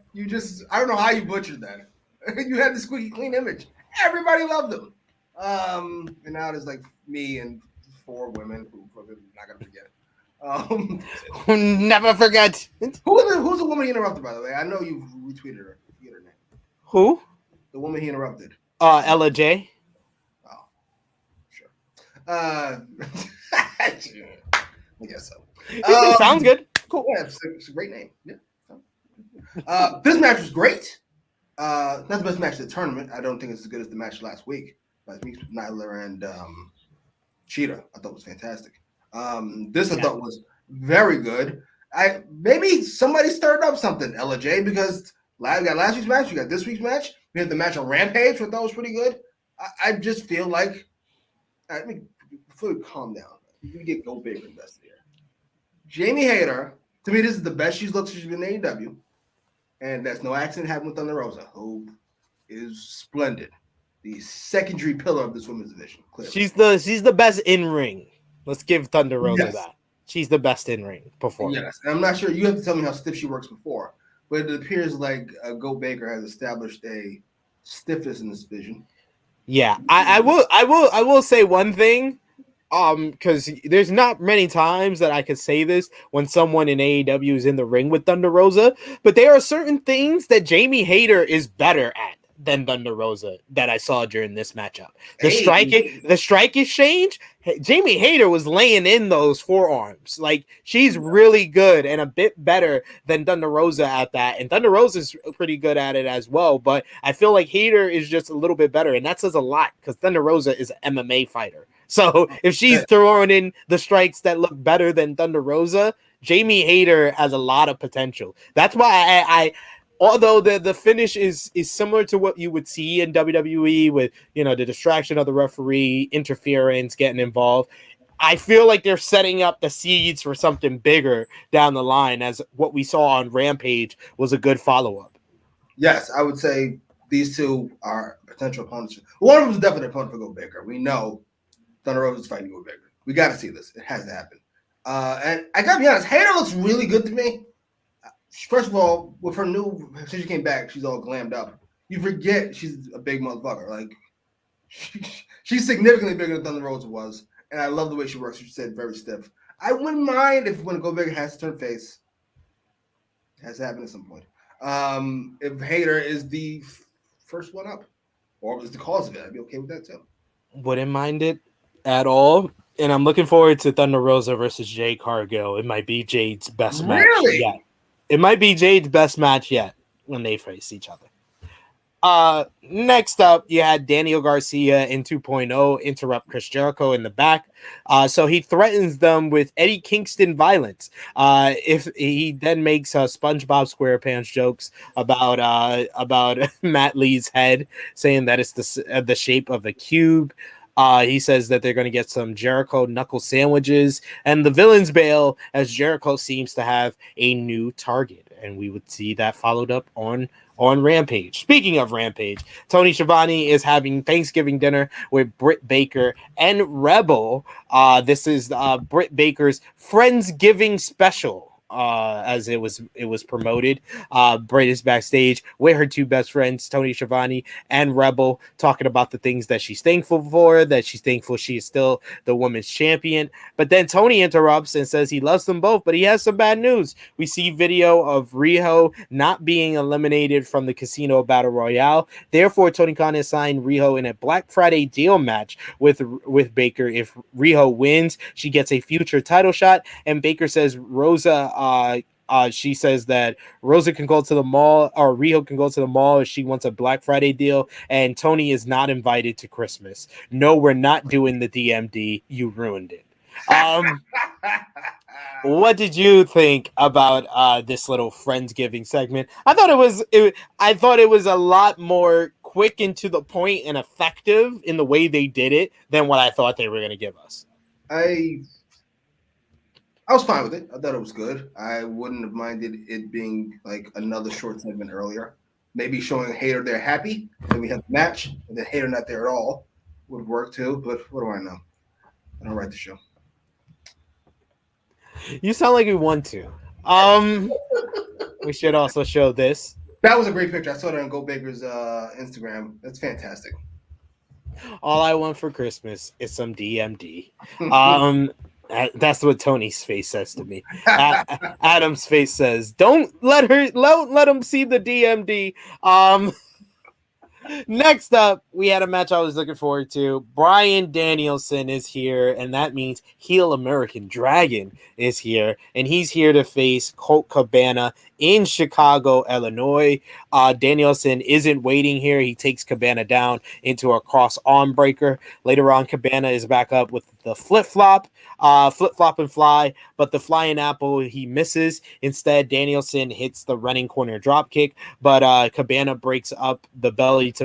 I don't know how you butchered that. You had the squeaky clean image. Everybody loved him. And now there's like me and 4 women who I'm not gonna forget. Never forget. Who's the woman he interrupted, by the way? I know you retweeted her. Forget her name. Who? The woman he interrupted. Ella J. Oh, sure. I guess so. Sounds good. Cool. Yeah, it's a great name. Yeah. This match was great. Not the best match of the tournament. I don't think it's as good as the match last week. Last week's Nyla and Cheetah, I thought was fantastic. This I thought was very good. Maybe somebody stirred up something, LJ, because we got last week's match, we got this week's match. We had the match on Rampage, which I thought was pretty good. I just feel like, let me calm down. You get Go Big invested here. Jamie Hayter, to me, this is the best she's looked since she's been in AEW. And that's no accident happened with Thunder Rosa, who is splendid. The secondary pillar of this women's division. Clearly. She's the best in ring. Let's give Thunder Rosa that. She's the best in ring performer. Yes, and I'm not sure. You have to tell me how stiff she works before, but it appears like Go Baker has established a stiffness in this division. Yeah, I will say one thing. Because there's not many times that I could say this when someone in AEW is in the ring with Thunder Rosa, but there are certain things that Jamie Hayter is better at than Thunder Rosa that I saw during this matchup. The strike exchange, Jamie Hayter was laying in those forearms. Like, she's really good and a bit better than Thunder Rosa at that. And Thunder Rosa is pretty good at it as well, but I feel like Hayter is just a little bit better, and that says a lot because Thunder Rosa is an MMA fighter. So if she's throwing in the strikes that look better than Thunder Rosa, Jamie Hayter has a lot of potential. That's why I although the finish is similar to what you would see in WWE with, the distraction of the referee, interference, getting involved, I feel like they're setting up the seeds for something bigger down the line, as what we saw on Rampage was a good follow-up. Yes, I would say these two are potential opponents. One of them is definitely an opponent for Go Baker. We know Thunder Rosa is fighting Go Baker. We got to see this. It has to happen. And I got to be honest, Hayter looks really good to me. First of all, with her since she came back, she's all glammed up. You forget she's a big motherfucker. Like, she's significantly bigger than Thunder Rosa was. And I love the way she works. She said very stiff. I wouldn't mind if when Go Baker has to turn face. It has to happen at some point. If Hayter is the first one up, or is the cause of it, I'd be okay with that too. Wouldn't mind it at all. And I'm looking forward to Thunder Rosa versus Jade Cargill. It might be Jade's best match Really? yet. It might be Jade's best match yet when they face each other. Next up, you had Daniel Garcia in 2.0 interrupt Chris Jericho in the back. So he threatens them with Eddie Kingston violence. If he then makes SpongeBob SquarePants jokes about Matt Lee's head, saying that it's the shape of a cube. He says that they're going to get some Jericho knuckle sandwiches, and the villains bail as Jericho seems to have a new target, and we would see that followed up on Rampage. Speaking of Rampage, Tony Schiavone is having Thanksgiving dinner with Britt Baker and Rebel. This is Britt Baker's Friendsgiving special. As it was promoted. Britt is backstage with her two best friends, Tony Schiavone and Rebel, talking about the things that she's thankful for, that she's thankful she is still the women's champion. But then Tony interrupts and says he loves them both, but he has some bad news. We see video of Riho not being eliminated from the Casino Battle Royale. Therefore, Tony Khan has signed Riho in a Black Friday deal match with Baker. If Riho wins, she gets a future title shot. And Baker says Rosa she says that Rosa can go to the mall, or Riho can go to the mall if she wants a Black Friday deal, and Tony is not invited to Christmas. No, we're not doing the DMD. You ruined it. What did you think about this little Friendsgiving segment? I thought it was a lot more quick and to the point and effective in the way they did it than what I thought they were going to give us. I was fine with it. I thought it was good. I wouldn't have minded it being like another short segment earlier. Maybe showing Hater they're happy, then we have the match, and then Hater not there at all would work too. But what do I know? I don't write the show. You sound like you want to. We should also show this. That was a great picture. I saw that on Go Baker's Instagram. That's fantastic. All I want for Christmas is some DMD. That's what Tony's face says to me. Adam's face says, "Don't let him see the DMD." Next up, we had a match I was looking forward to. Bryan Danielson is here, and that means heel American Dragon is here, and he's here to face Colt Cabana in Chicago, Illinois. Danielson isn't waiting here. He takes Cabana down into a cross arm breaker. Later on, Cabana is back up with the flip-flop and fly, but the flying apple he misses. Instead, Danielson hits the running corner drop kick, but Cabana breaks it up with the belly to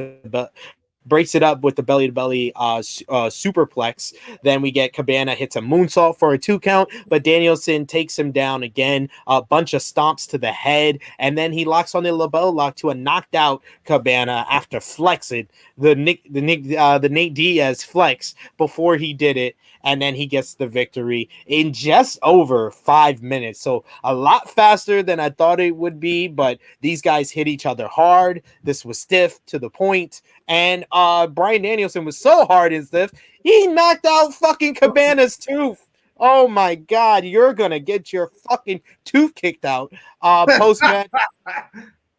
belly superplex. Then we get Cabana hits a moonsault for a 2 count, but Danielson takes him down again, a bunch of stomps to the head, and then he locks on the LeBeau lock to a knocked out Cabana after flexing the Nate Diaz flex before he did it. And then he gets the victory in just over 5 minutes. So a lot faster than I thought it would be, but these guys hit each other hard. This was stiff to the point. And Bryan Danielson was so hard and stiff, he knocked out fucking Cabana's tooth. Oh my God, you're going to get your fucking tooth kicked out.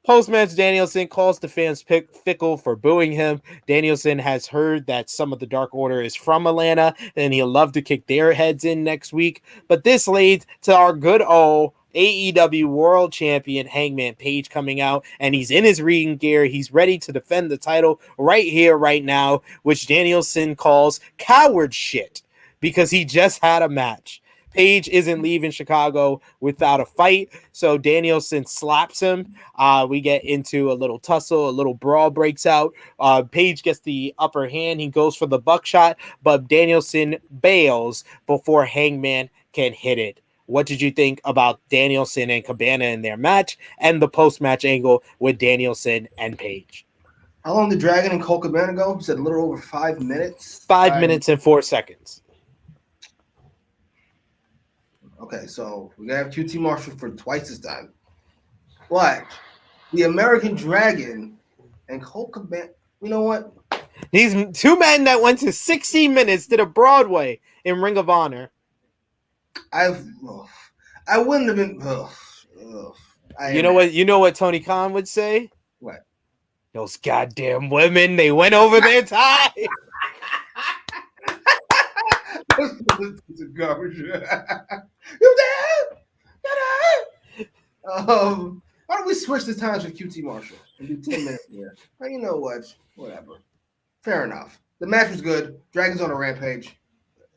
Post-match, Danielson calls the fans fickle for booing him. Danielson has heard that some of the Dark Order is from Atlanta, and he'll love to kick their heads in next week. But this leads to our good old AEW World Champion Hangman Page coming out, and he's in his ring gear. He's ready to defend the title right here, right now, which Danielson calls coward shit because he just had a match. Page isn't leaving Chicago without a fight, so Danielson slaps him. We get into a little tussle, a little brawl breaks out. Page gets the upper hand. He goes for the buckshot, but Danielson bails before Hangman can hit it. What did you think about Danielson and Cabana in their match and the post-match angle with Danielson and Page? How long did Dragon and Colt Cabana go? You said a little over 5 minutes? 5 minutes and 4 seconds. Okay, so we're going to have QT Marshall for twice this time. But the American Dragon and Colt Cabana, you know what? These two men that went to 60 minutes to the Broadway in Ring of Honor. I wouldn't have been. You know what Tony Khan would say? What? Those goddamn women, they went over their time. It's a garbage. You there? Why don't we switch the times with QT Marshall and do 10 minutes here? Well, you know what? Whatever. Fair enough. The match was good. Dragon's on a rampage.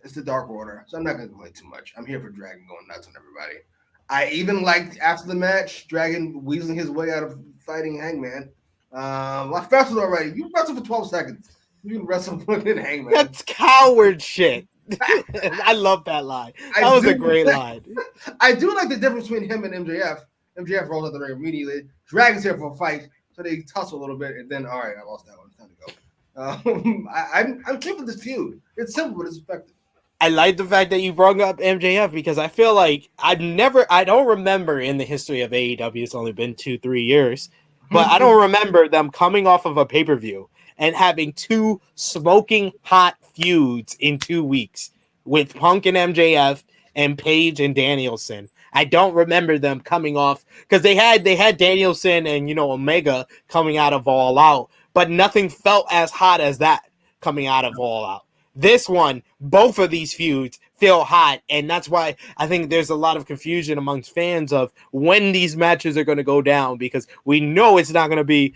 It's the Dark Order, so I'm not going to complain too much. I'm here for Dragon going nuts on everybody. I even liked after the match, Dragon weaseling his way out of fighting Hangman. I wrestled already. You wrestled for 12 seconds. You can wrestle fucking Hangman. That's coward shit. I love that line. That was a great line. I do like the difference between him and MJF. MJF rolls out the ring immediately. Dragon's here for a fight, so they tussle a little bit, and then all right, I lost that one. It's time to go. I'm keeping this feud. It's simple, but it's effective. I like the fact that you brought up MJF because I feel like I don't remember in the history of AEW, it's only been 2-3 years, but I don't remember them coming off of a pay-per-view and having two smoking hot feuds in 2 weeks with Punk and MJF and Page and Danielson. I don't remember them coming off because they had Danielson and Omega coming out of All Out, but nothing felt as hot as that coming out of All Out. This one, both of these feuds feel hot, and that's why I think there's a lot of confusion amongst fans of when these matches are going to go down, because we know it's not going to be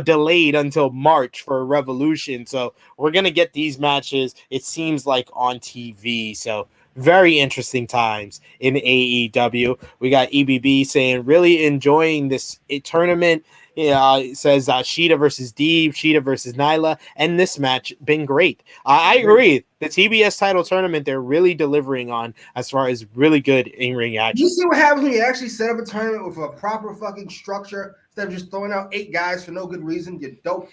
delayed until March for Revolution. So we're going to get these matches, it seems like, on TV. So very interesting times in AEW. We got EBB saying, really enjoying this tournament. It says Shida versus Deeb, Shida versus Nyla, and this match been great. I agree. The TBS title tournament, they're really delivering on as far as really good in-ring action. You see what happens when you actually set up a tournament with a proper fucking structure instead of just throwing out 8 guys for no good reason? You're dope.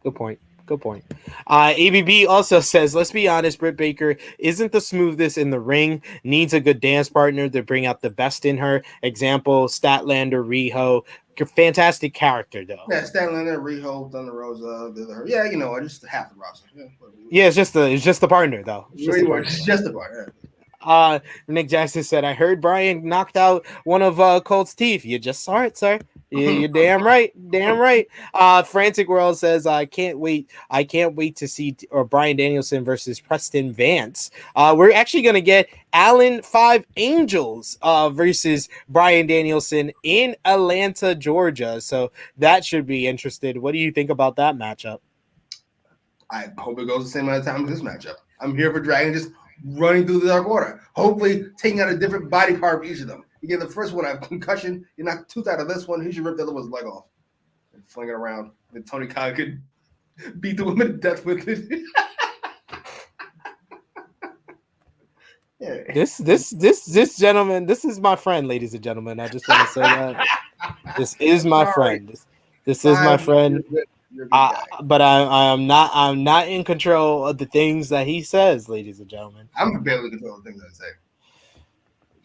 Good point. ABB also says, let's be honest, Britt Baker isn't the smoothest in the ring, needs a good dance partner to bring out the best in her. Example, Statlander, Riho. Fantastic character, though. Yeah, Statlander, Riho, Thunder Rosa. Yeah, just half the roster. Yeah, it's just the partner, though. It's just the partner. Nick Jackson said, I heard Brian knocked out one of Colt's teeth. You just saw it, sir. You're damn right. Frantic World says, I can't wait to see Bryan Danielson versus Preston Vance. We're actually going to get Allen 5 Angels versus Bryan Danielson in Atlanta, Georgia. So that should be interesting. What do you think about that matchup? I hope it goes the same amount of time as this matchup. I'm here for Dragon just running through the Dark Order, hopefully taking out a different body part of each of them. You get the first one, I have concussion. You knock tooth out of this one. He should rip the other one's leg off and fling it around. Then Tony Khan could beat the woman to death with it. Yeah. This gentleman, this is my friend, ladies and gentlemen. I just want to say that this is my friend. This is my friend. But I'm not in control of the things that he says, ladies and gentlemen. I'm barely in control of the things I say.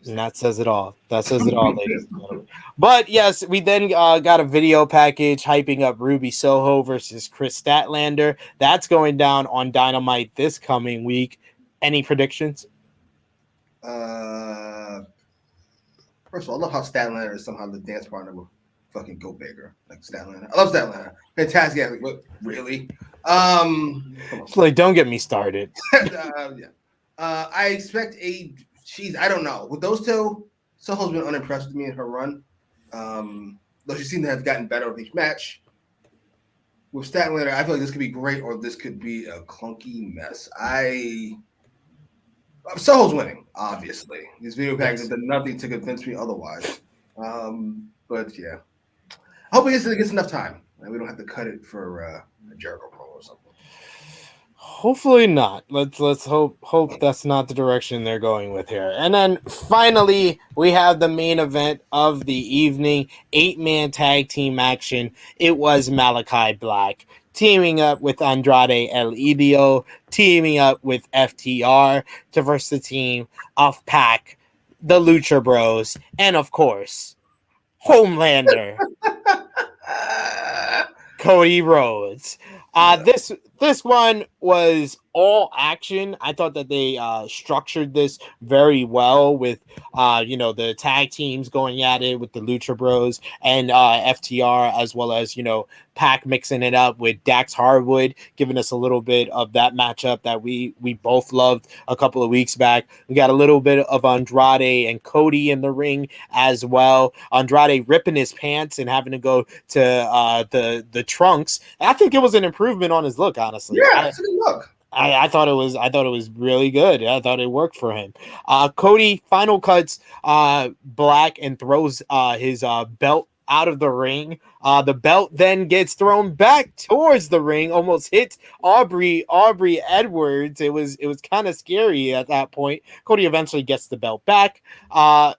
And that says it all. Ladies and gentlemen. But yes, we then got a video package hyping up Ruby Soho versus Chris Statlander. That's going down on Dynamite this coming week. Any predictions? First of all, I love how Statlander is somehow the dance partner with fucking Go Baker. Like Statlander. I love Statlander. Fantastic athlete. But really? It's like, don't get me started. Yeah. I expect I don't know. With those two, Soho's been unimpressed with me in her run. Though she seems to have gotten better with each match. With Statlander, I feel like this could be great or this could be a clunky mess. Soho's winning, obviously. These video packages have done nothing to convince me otherwise. But yeah. I hope it gets enough time. And we don't have to cut it for a Jericho promo or something. Hopefully not. Let's hope that's not the direction they're going with here. And then finally, we have the main event of the evening, 8-man tag team action. It was Malachi Black teaming up with Andrade El Idolo, teaming up with FTR to versus the team of Pac, the Lucha Bros, and of course, Homelander, Cody Rhodes. This one was all action. I thought that they structured this very well with, the tag teams going at it with the Lucha Bros and FTR, as well as, Pac mixing it up with Dax Harwood, giving us a little bit of that matchup that we both loved a couple of weeks back. We got a little bit of Andrade and Cody in the ring as well. Andrade ripping his pants and having to go to the trunks. I think it was an improvement on his look, honestly. Yeah, it's a good look. I thought it was really good. I thought it worked for him. Cody final cuts Black and throws his belt out of the ring. The belt then gets thrown back towards the ring, almost hits Aubrey Edwards. It was kind of scary at that point. Cody eventually gets the belt back.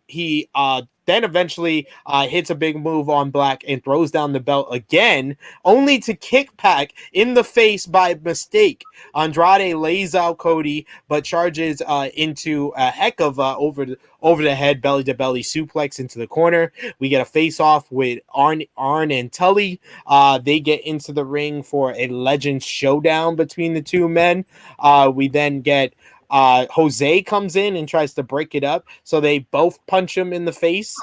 He then eventually hits a big move on Black and throws down the belt again, only to kick Pac in the face by mistake. Andrade lays out Cody, but charges into a heck of over the head, belly to belly suplex into the corner. We get a face off with Arn and Tully. They get into the ring for a legend showdown between the two men. We then get Jose comes in and tries to break it up, so they both punch him in the face.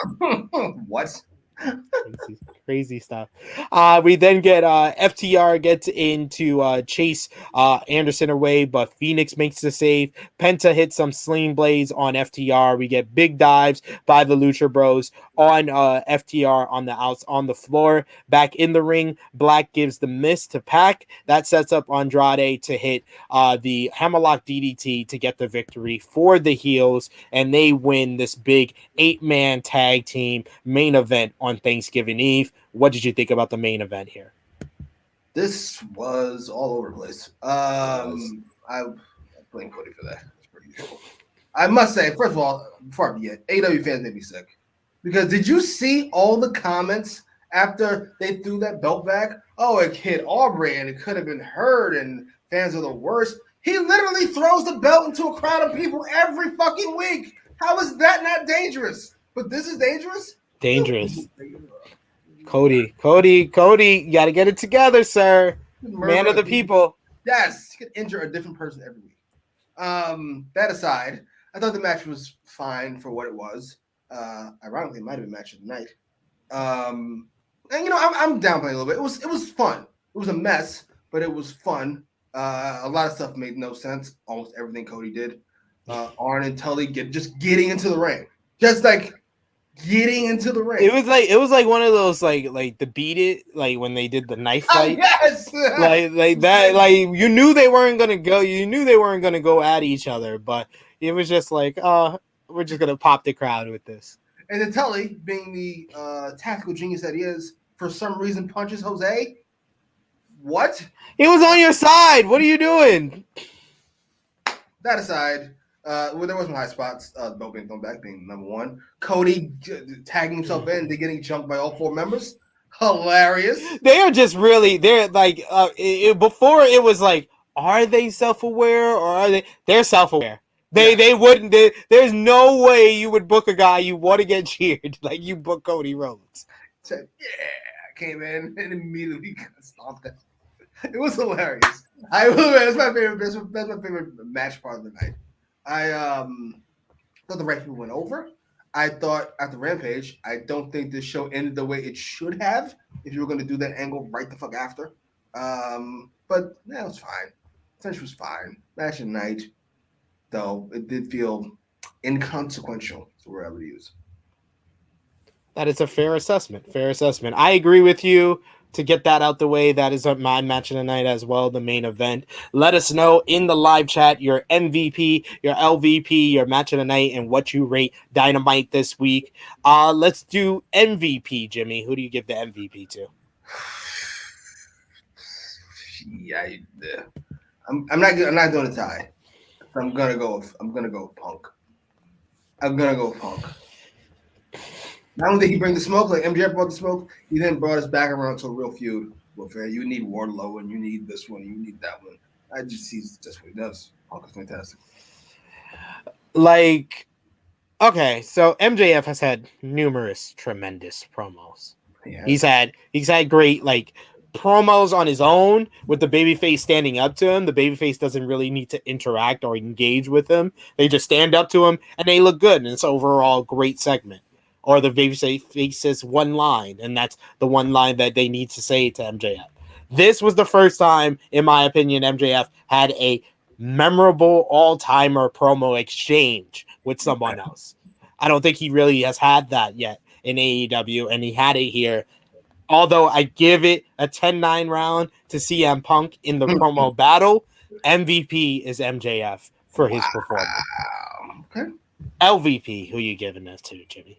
What? Crazy stuff. We then get FTR gets in to chase Anderson away, but Phoenix makes the save. Penta hits some sling blades on FTR. We get big dives by the Lucha Bros on FTR on the floor. Back in the ring, Black gives the miss to Pac. That sets up Andrade to hit the Hammerlock DDT to get the victory for the heels, and they win this big 8-man tag team main event on Thanksgiving Eve. What did you think about the main event here? This was all over the place. I blame Cody for that. It's pretty usual. I must say, first of all, before I forget, AEW fans made me sick. Because did you see all the comments after they threw that belt back? Oh, it hit Aubrey and it could have been hurt and fans are the worst. He literally throws the belt into a crowd of people every fucking week. How is that not dangerous? But this is dangerous? Dangerous. Cody, you got to get it together, sir. Man of the people. Yes, he could injure a different person every week. That aside, I thought the match was fine for what it was. Ironically, it might have been match of the night. And I'm downplaying a little bit. It was fun. It was a mess, but it was fun. A lot of stuff made no sense. Almost everything Cody did. Arn and Tully getting into the ring, just like getting into the ring. It was like one of those like the Beat It, like when they did the knife fight. Yes, like that. Like you knew they weren't gonna go. You knew they weren't gonna go at each other, but it was just like, we're just gonna pop the crowd with this. And then Tully, being the tactical genius that he is, for some reason punches Jose. What? He was on your side. What are you doing? That aside, there was some high spots. The belt being thrown back being number one. Cody tagging himself in, they getting jumped by all 4 members. Hilarious. They're like before it was like, are they self-aware or are they? They're self-aware. They wouldn't. There's no way you would book a guy you want to get cheered like you book Cody Rhodes. Said, came in and immediately got stomped out. It was hilarious. That's my favorite. That's my favorite match part of the night. I thought the right people went over. I thought after Rampage, I don't think this show ended the way it should have. If you were going to do that angle right the fuck after, but that was fine. Finish was fine. Match of the night, though, it did feel inconsequential. So we're able to use. That is a fair assessment. I agree with you. To get that out the way, that is my match of the night as well, the main event. Let us know in the live chat your MVP, your LVP, your match of the night, and what you rate Dynamite this week. Let's do MVP, Jimmy. Who do you give the MVP to? Yeah, I'm not doing a tie. I'm gonna go Punk. Not only did he bring the smoke, like MJF brought the smoke, he then brought us back around to a real feud. Well, you need Wardlow, and you need this one, you need that one. I just see just what he does. Punk is fantastic. Like, okay, so MJF has had numerous tremendous promos. Yeah. He's had great, like, promos on his own with the babyface standing up to him. The babyface doesn't really need to interact or engage with him. They just stand up to him and they look good. And it's overall a great segment. Or the babyface says one line, and that's the one line that they need to say to MJF. This was the first time, in my opinion, MJF had a memorable all-timer promo exchange with someone else. I don't think he really has had that yet in AEW, and he had it here. Although I give it a 10-9 round to CM Punk in the promo battle, MVP is MJF for his performance. Okay. LVP, who you giving this to, Jimmy?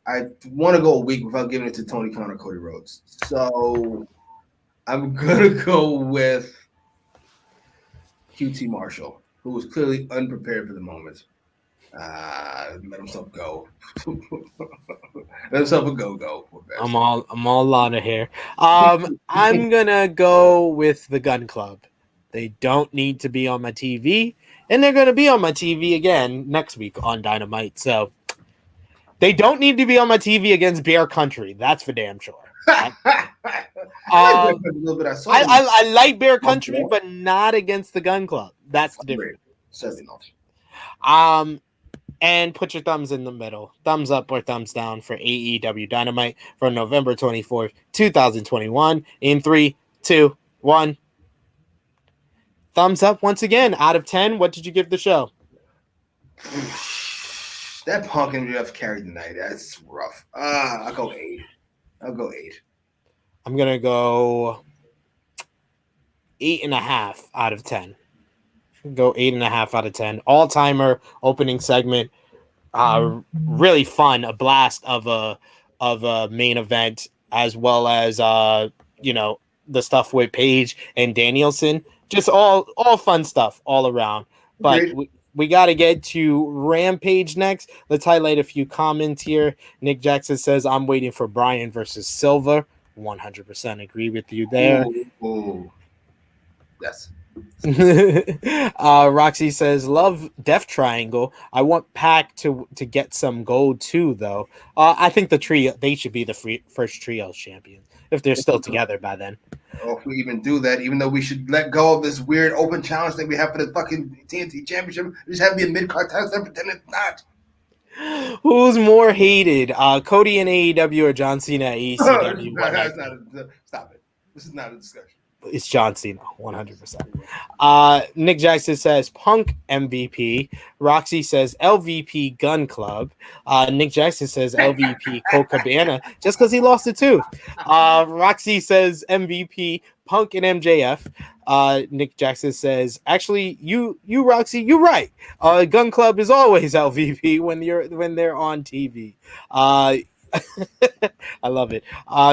I want to go a week without giving it to Tony Khan or Cody Rhodes. So I'm going to go with QT Marshall, who was clearly unprepared for the moment. Let himself go. Let himself a go. I'm all out of here. I'm gonna go with the Gun Club. They don't need to be on my TV, and they're gonna be on my TV again next week on Dynamite. So they don't need to be on my TV against Bear Country. That's for damn sure. I like Bear Country, but not against the Gun Club. That's the difference. And put your thumbs in the middle. Thumbs up or thumbs down for AEW Dynamite for November 24th, 2021. In 3, 2, 1. Thumbs up once again. Out of 10, what did you give the show? That Punk and MJF carried the night. That's rough. I'll go 8. I'm going to go 8.5 out of 10. Go 8.5 out of 10. All-timer opening segment. Really fun. A blast of a main event, as well as the stuff with Paige and Danielson. Just all fun stuff all around. But we got to get to Rampage next. Let's highlight a few comments here. Nick Jackson says, I'm waiting for Bryan versus Silver. 100% agree with you there. Ooh. Yes. Roxy says, love Death Triangle. I want Pac to get some gold too, though. I think the trio, they should be the first trios champions if they're still together by then. Oh, if we even do that, even though we should let go of this weird open challenge that we have for the fucking TNT Championship, we just have to be a mid-card title and pretend it's not. Who's more hated, Cody in AEW or John Cena at ECW? Stop it. This is not a discussion. It's John Cena, 100%. Nick Jackson says Punk MVP. Roxy says LVP Gun Club. Nick Jackson says LVP Colt Cabana, just because he lost it too. Roxy says MVP Punk and MJF. Nick Jackson says, actually, you Roxy, you're right. Gun Club is always LVP when they're on TV. I love it.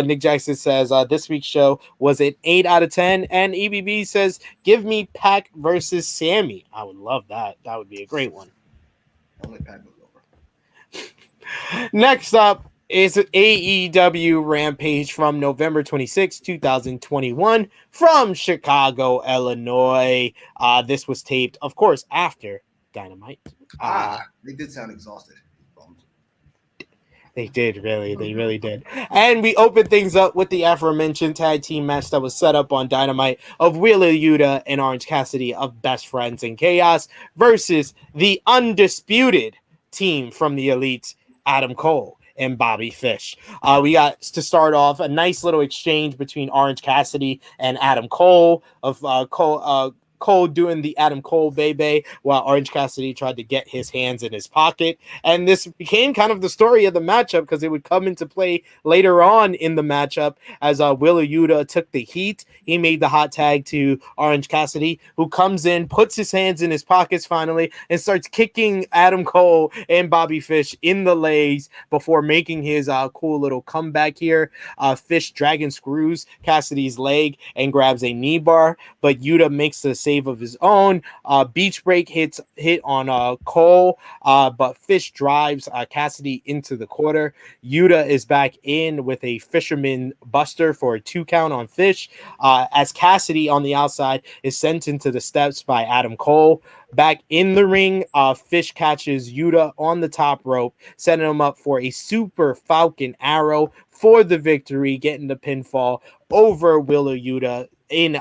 Nick Jackson says this week's show was an 8 out of 10, and EBB says give me Pac versus Sammy. I would love that. That would be a great one. Only Pac was over. Next up is AEW Rampage from November 26, 2021 from Chicago, Illinois. This was taped, of course, after Dynamite. They did sound exhausted. They did, really. They really did. And we opened things up with the aforementioned tag team match that was set up on Dynamite of Wheeler Yuta and Orange Cassidy of Best Friends in Chaos versus the undisputed team from the Elite, Adam Cole and Bobby Fish. We got to start off a nice little exchange between Orange Cassidy and Adam Cole of Cole doing the Adam Cole baby while Orange Cassidy tried to get his hands in his pocket. And this became kind of the story of the matchup because it would come into play later on in the matchup as Wheeler Yuta took the heat. He made the hot tag to Orange Cassidy, who comes in, puts his hands in his pockets finally, and starts kicking Adam Cole and Bobby Fish in the legs before making his cool little comeback here. Fish dragon screws Cassidy's leg and grabs a knee bar, but Yuta makes the save of his own. Beach break hit on Cole, but Fish drives Cassidy into the quarter. Yuta is back in with a fisherman buster for a 2 count on Fish, as Cassidy on the outside is sent into the steps by Adam Cole. Back in the ring, Fish catches Yuta on the top rope, setting him up for a super Falcon Arrow for the victory, getting the pinfall over Wheeler Yuta in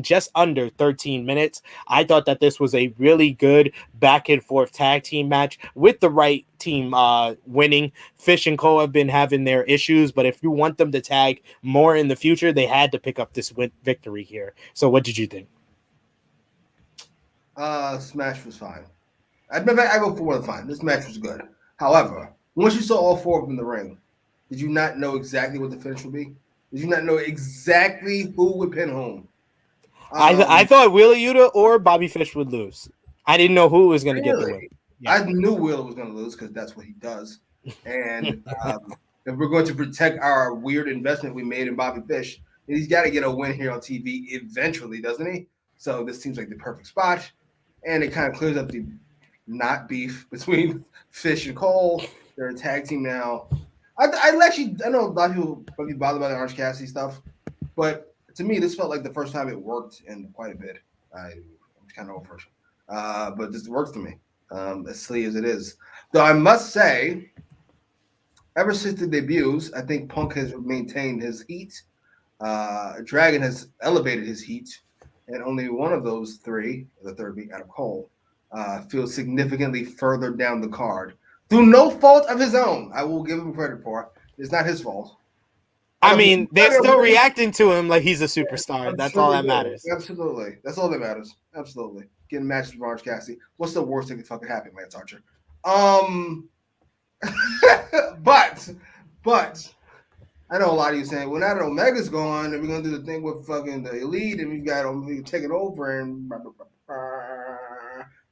just under 13 minutes. I thought that this was a really good back and forth tag team match with the right team winning. Fish and Cole have been having their issues, but if you want them to tag more in the future, they had to pick up this victory here. So what did you think? Smash was fine. I go for one fine. This match was good. However, once you saw all four of them in the ring, did you not know exactly what the finish would be? Did you not know exactly who would pin whom? I thought Wheeler Yuta or Bobby Fish would lose. I didn't know who was going to get the win. Really? Yeah. I knew Wheeler was going to lose because that's what he does. And if we're going to protect our weird investment we made in Bobby Fish, he's got to get a win here on TV eventually, doesn't he? So this seems like the perfect spot. And it kind of clears up the not beef between Fish and Cole. They're a tag team now. I know a lot of people might be bothered by the Orange Cassidy stuff, but to me, this felt like the first time it worked in quite a bit. I'm kind of over it. But this works for me, as silly as it is. Though I must say, ever since the debuts, I think Punk has maintained his heat. Dragon has elevated his heat, and only one of those three, the third being out of Cole, feels significantly further down the card through no fault of his own. I will give him credit for it. It's not his fault. I mean, they're still reacting to him like he's a superstar. That's all that matters. Absolutely. That's all that matters. Absolutely. Getting matches with Orange Cassidy. What's the worst thing that fucking happened, Lance Archer? But I know a lot of you saying, well, now that Omega's gone, and we're gonna do the thing with fucking the Elite, and we've got Omega taking over, and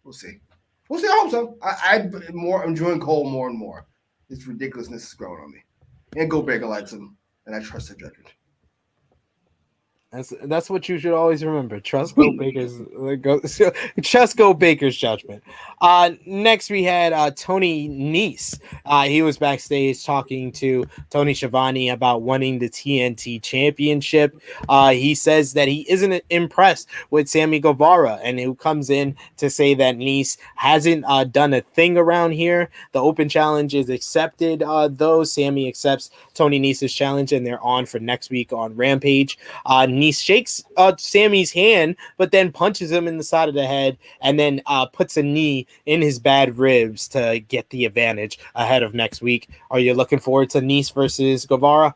we'll see. We'll see. I hope so. I'm enjoying Cole more and more. This ridiculousness is growing on me. And Goldberg likes him, and I trust the judgment. That's what you should always remember. Trust Goldberg's judgment. Next we had Tony Nese. He was backstage talking to Tony Schiavone about winning the TNT Championship. He says that he isn't impressed with Sammy Guevara, and who comes in to say that Nese hasn't done a thing around here. The open challenge is accepted, though. Sammy accepts Tony Nese's challenge, and they're on for next week on Rampage. Nese shakes Sammy's hand, but then punches him in the side of the head, and then puts a knee in his bad ribs to get the advantage ahead of next week. Are you looking forward to Nese versus Guevara?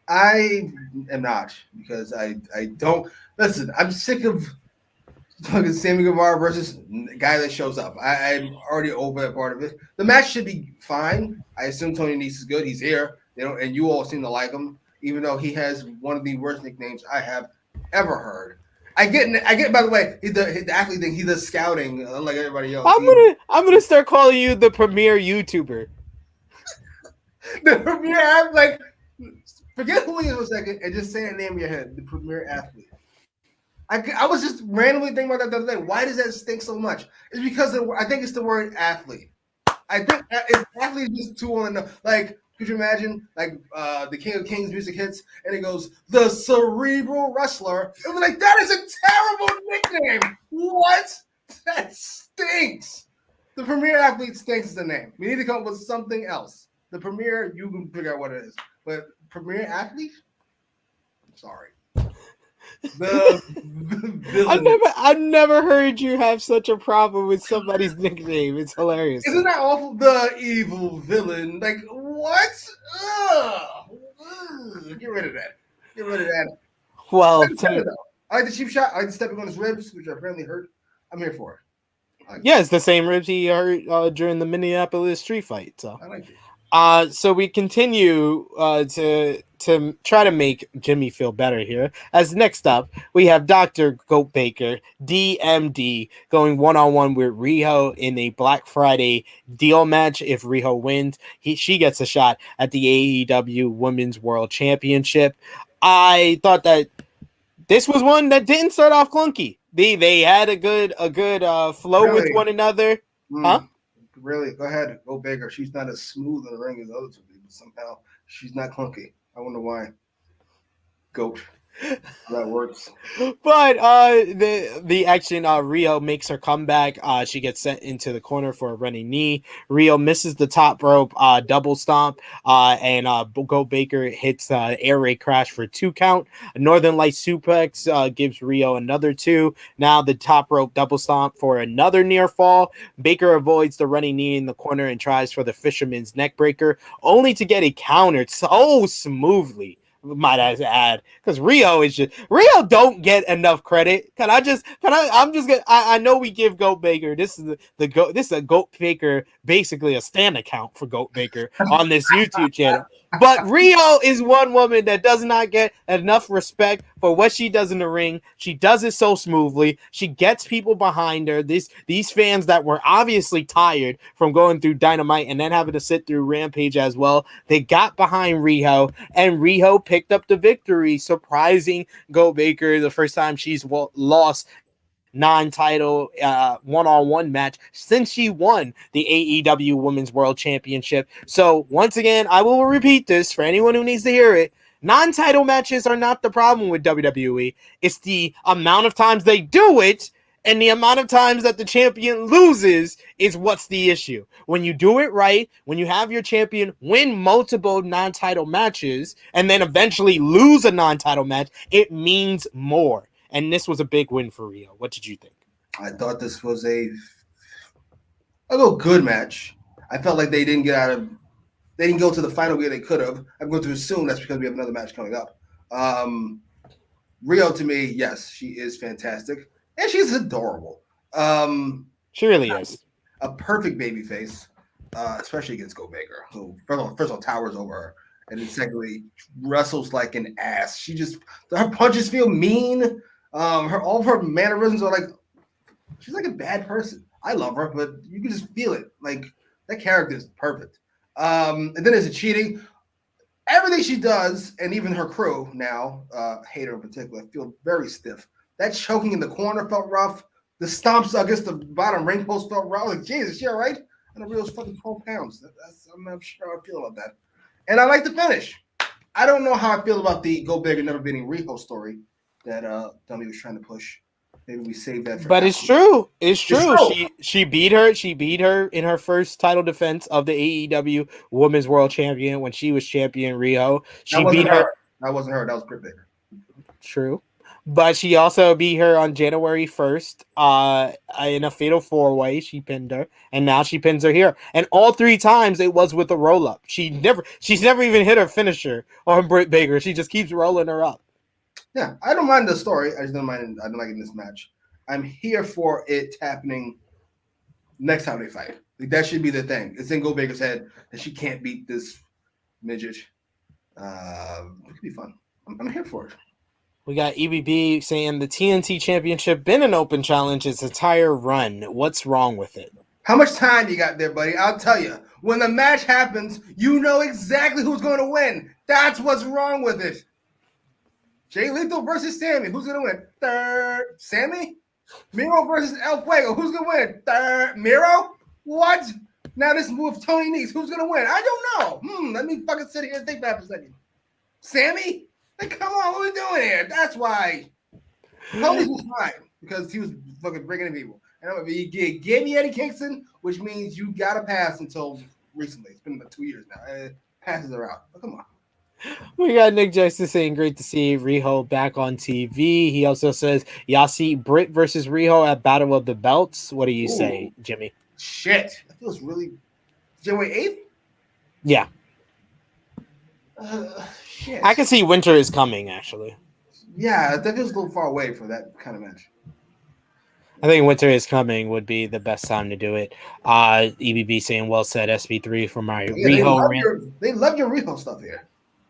I am not, because I don't listen. I'm sick of talking Sammy Guevara versus guy that shows up. I'm already over that part of it. The match should be fine. I assume Tony Nese is good. He's here. And you all seem to like him, even though he has one of the worst nicknames I have ever heard. I get. By the way, the athlete thing. He does scouting, like everybody else. I'm gonna start calling you the premier YouTuber. The premier athlete. Forget who he is for a second and just say a name in your head. The premier athlete. I was just randomly thinking about that the other day. Why does that stink so much? It's because I think it's the word athlete. I think athlete is just too on the like. Could you imagine, like, the King of Kings music hits, and it goes, the Cerebral Wrestler? It was like, that is a terrible nickname. What? That stinks. The Premier Athlete stinks is the name. We need to come up with something else. The Premier, you can figure out what it is. But Premier Athlete? I'm sorry. I've never heard you have such a problem with somebody's nickname. It's hilarious. Isn't that awful? The evil villain. Like, what? Get rid of that. Get rid of that. Well, I like the cheap shot. I like the stepping on his ribs, which apparently hurt. I'm here for it. Yeah, it's the same ribs he hurt during the Minneapolis street fight. So I like it. So we continue to try to make Jimmy feel better here. As next up, we have Dr. Goat Baker, DMD, going one-on-one with Riho in a Black Friday deal match. If Riho wins, she gets a shot at the AEW Women's World Championship. I thought that this was one that didn't start off clunky. They had a good flow with one another. Huh? Really? Go ahead. Go bigger. She's not as smooth in the ring as the other two people. Somehow she's not clunky. I wonder why. Goat. That works. But the action, Rio makes her comeback. She gets sent into the corner for a running knee. Rio misses the top rope double stomp, and Go Baker hits air raid crash for 2 count. A Northern Light suplex gives Rio another 2. Now the top rope double stomp for another near fall. Baker avoids the running knee in the corner and tries for the fisherman's neck breaker, only to get it countered so smoothly, might I add, because Rio don't get enough credit. I know we give Goat Baker, this is the goat, this is a Goat Baker, basically a stand account for Goat Baker on this YouTube channel. But Rio is one woman that does not get enough respect for what she does in the ring. She does it so smoothly. She gets people behind her. These fans that were obviously tired from going through Dynamite and then having to sit through Rampage as well, they got behind Rio, and Rio picked up the victory, surprising Go Baker the first time she's lost non-title one-on-one match since she won the AEW Women's World Championship. So once again, I will repeat this for anyone who needs to hear it. Non-title matches are not the problem with WWE. It's the amount of times they do it, and the amount of times that the champion loses is what's the issue. When you do it right, when you have your champion win multiple non-title matches and then eventually lose a non-title match, it means more. And this was a big win for Rio. What did you think? I thought this was a little good match. I felt like they didn't go to the final where they could have. I'm going to assume that's because we have another match coming up. Rio, to me, yes, she is fantastic. And she's adorable. She really is. A perfect baby face, especially against Go Baker, who first of all towers over her, and then secondly wrestles like an ass. Her punches feel mean. All of her mannerisms are like, she's like a bad person. I love her, but you can just feel it. Like, that character is perfect. And then there's the cheating. Everything she does, and even her crew now, Hater in particular, feel very stiff. That choking in the corner felt rough. The stomps against the bottom ring post felt rough. Like, Jesus, she all right? And the Rio's fucking 12 pounds. I'm not sure how I feel about that. And I like the finish. I don't know how I feel about the Go Baker never beating Rio story that Dummy was trying to push. Maybe we save that for. But it's true. It's true. She beat her. She beat her in her first title defense of the AEW Women's World Champion when she was champion Rio. She beat her. That wasn't her. That was Britt Baker. True. But she also beat her on January 1st in a fatal 4-way. She pinned her, and now she pins her here. And all 3 times it was with a roll-up. She's never even hit her finisher on Britt Baker. She just keeps rolling her up. Yeah, I don't mind the story. I don't like it in this match. I'm here for it happening next time they fight. Like, that should be the thing. It's in Go Baker's head that she can't beat this midget. It could be fun. I'm here for it. We got EBB saying the TNT Championship been an open challenge its entire run. What's wrong with it? How much time you got there, buddy? I'll tell you. When the match happens, you know exactly who's going to win. That's what's wrong with it. Jay Lethal versus Sammy. Who's going to win? Third. Sammy? Miro versus El Fuego. Who's going to win? Third. Miro? What? Now this move, Tony Nese. Who's going to win? I don't know. Let me fucking sit here and think about it for a second. Sammy? Like, come on, what are we doing here? That's why. Tony was fine because he was fucking bringing in people. And I'm like, you gave me Eddie Kingston, which means you got to pass until recently. It's been about 2 years now. Passes are out. But come on. We got Nick Justice saying, great to see Riho back on TV. He also says, y'all see Britt versus Riho at Battle of the Belts. What do you say, Jimmy? Shit. That feels really... January 8th? Yeah. Shit. I can see winter is coming, actually. Yeah, that feels a little far away for that kind of match. I think winter is coming would be the best time to do it. EBB saying, well said, SP3 for my Riho. They love your Riho stuff here.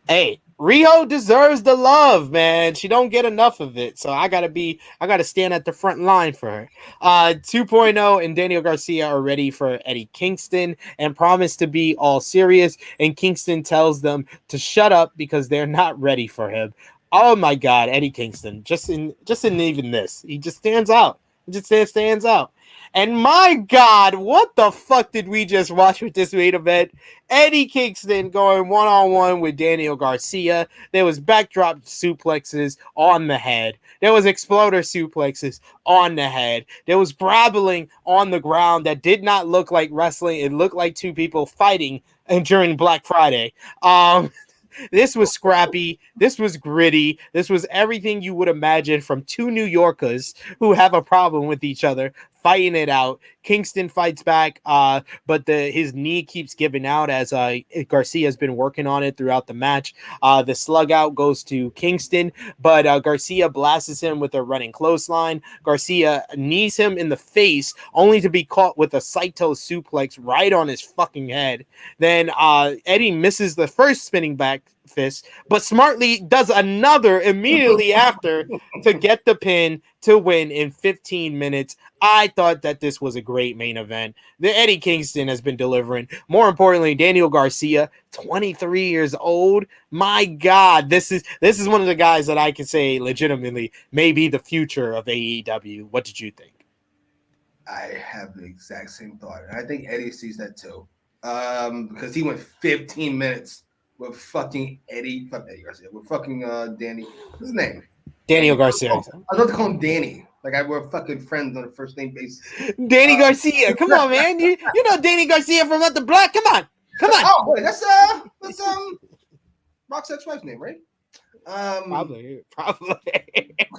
Hey, Riho deserves the love, man. She don't get enough of it. So I gotta stand at the front line for her. 2.0 and Daniel Garcia are ready for Eddie Kingston and promise to be all serious. And Kingston tells them to shut up because they're not ready for him. Oh my God, Eddie Kingston. Just in even this. He just stands out. He just stands out. And my God, what the fuck did we just watch with this main event? Eddie Kingston going one-on-one with Daniel Garcia. There was backdrop suplexes on the head. There was exploder suplexes on the head. There was grappling on the ground that did not look like wrestling. It looked like two people fighting during Black Friday. This was scrappy. This was gritty. This was everything you would imagine from two New Yorkers who have a problem with each other fighting it out. Kingston fights back, but his knee keeps giving out as Garcia has been working on it throughout the match. The slug out goes to Kingston, but Garcia blasts him with a running clothesline. Garcia knees him in the face, only to be caught with a Saito suplex right on his fucking head. Then Eddie misses the first spinning back fist, but smartly does another immediately after to get the pin to win in 15 minutes. I thought that this was a great main event. The Eddie Kingston has been delivering. More importantly, Daniel Garcia, 23 years old. My God, this is one of the guys that I can say legitimately may be the future of AEW. What did you think? I have the exact same thought, and I think Eddie sees that too, because he went 15 minutes with fucking Eddie Garcia, with fucking Danny. What's his name? Daniel Garcia. I was about to call him Danny. Like we're fucking friends on a first name basis. Danny Garcia, come on, man. You know Danny Garcia from Up the Block. Come on. Oh, wait, that's Rock's ex-wife's name, right? Probably.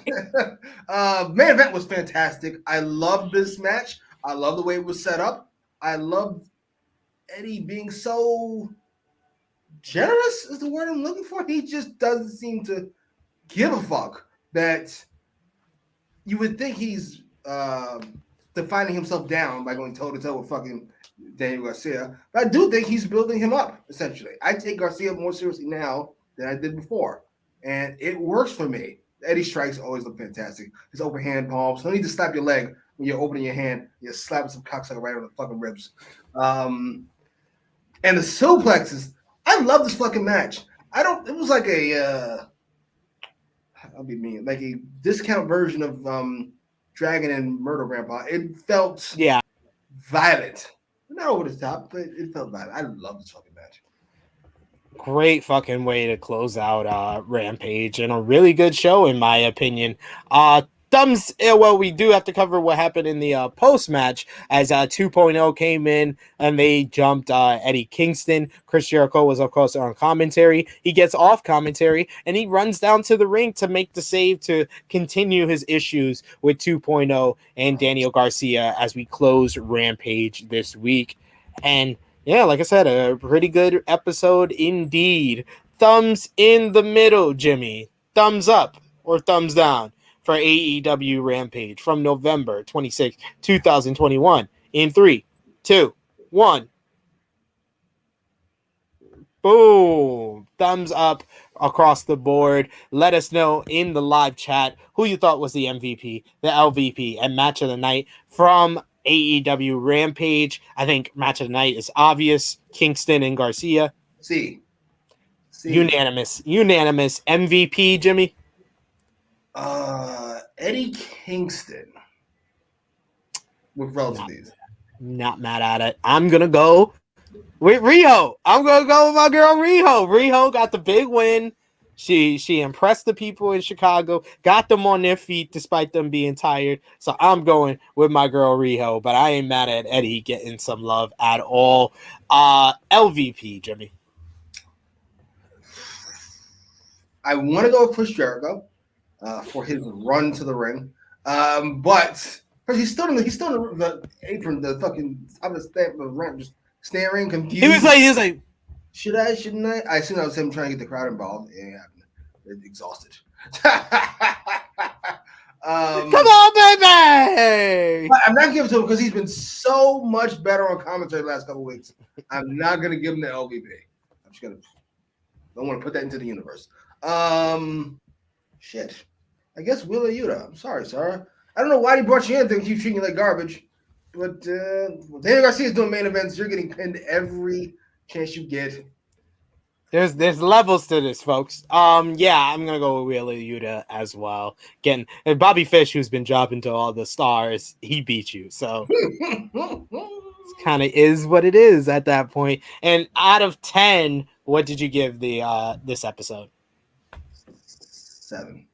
Main event was fantastic. I love this match. I love the way it was set up. I loved Eddie being so generous is the word I'm looking for. He just doesn't seem to give a fuck that you would think he's defining himself down by going toe-to-toe with fucking Daniel Garcia. But I do think he's building him up, essentially. I take Garcia more seriously now than I did before. And it works for me. Eddie strikes always look fantastic. His open hand palms. No need to slap your leg when you're opening your hand. You're slapping some cocksucker right on the fucking ribs. And the suplexes. I love this fucking match. It was like I'll be mean, like a discount version of Dragon and Murder Grandpa. It felt violent. Not over the top, but it felt violent. I love this fucking match. Great fucking way to close out Rampage, and a really good show in my opinion. We do have to cover what happened in the post match as 2.0 came in and they jumped Eddie Kingston. Chris Jericho was of course on commentary. He gets off commentary and he runs down to the ring to make the save to continue his issues with 2.0 and Daniel Garcia as we close Rampage this week. And yeah, like I said, a pretty good episode indeed. Thumbs in the middle, Jimmy. Thumbs up or thumbs down for AEW Rampage from November 26, 2021. In 3, 2, 1. Boom. Thumbs up across the board. Let us know in the live chat who you thought was the MVP, the LVP, and match of the night from AEW Rampage. I think match of the night is obvious. Kingston and Garcia. See. Unanimous MVP, Jimmy. Eddie Kingston with relatives. Not mad at it. I'm gonna go with Riho. I'm gonna go with my girl Riho. Riho got the big win. She impressed the people in Chicago, got them on their feet despite them being tired. So I'm going with my girl Riho, but I ain't mad at Eddie getting some love at all. LVP, Jimmy. I want to go with Chris Jericho for his run to the ring, but he's still in the apron, the fucking top of the ramp, just staring, confused. He was like. Should I? Shouldn't I? I assume that was him trying to get the crowd involved. It ain't happening. They're exhausted. Come on, baby! I'm not giving it to him because he's been so much better on commentary the last couple of weeks. I'm not gonna give him the LVP. I'm just gonna. Don't want to put that into the universe. Shit. I guess Wheeler Yuta. I'm sorry, Sarah. I don't know why he brought you in. They keep treating you like garbage. But Daniel Garcia's doing main events. You're getting pinned every chance you get. There's levels to this, folks. Yeah, I'm gonna go with Wheeler Yuta as well. Again, and Bobby Fish, who's been dropping to all the stars, he beat you. So kind of is what it is at that point. And out of 10, what did you give the this episode? 7.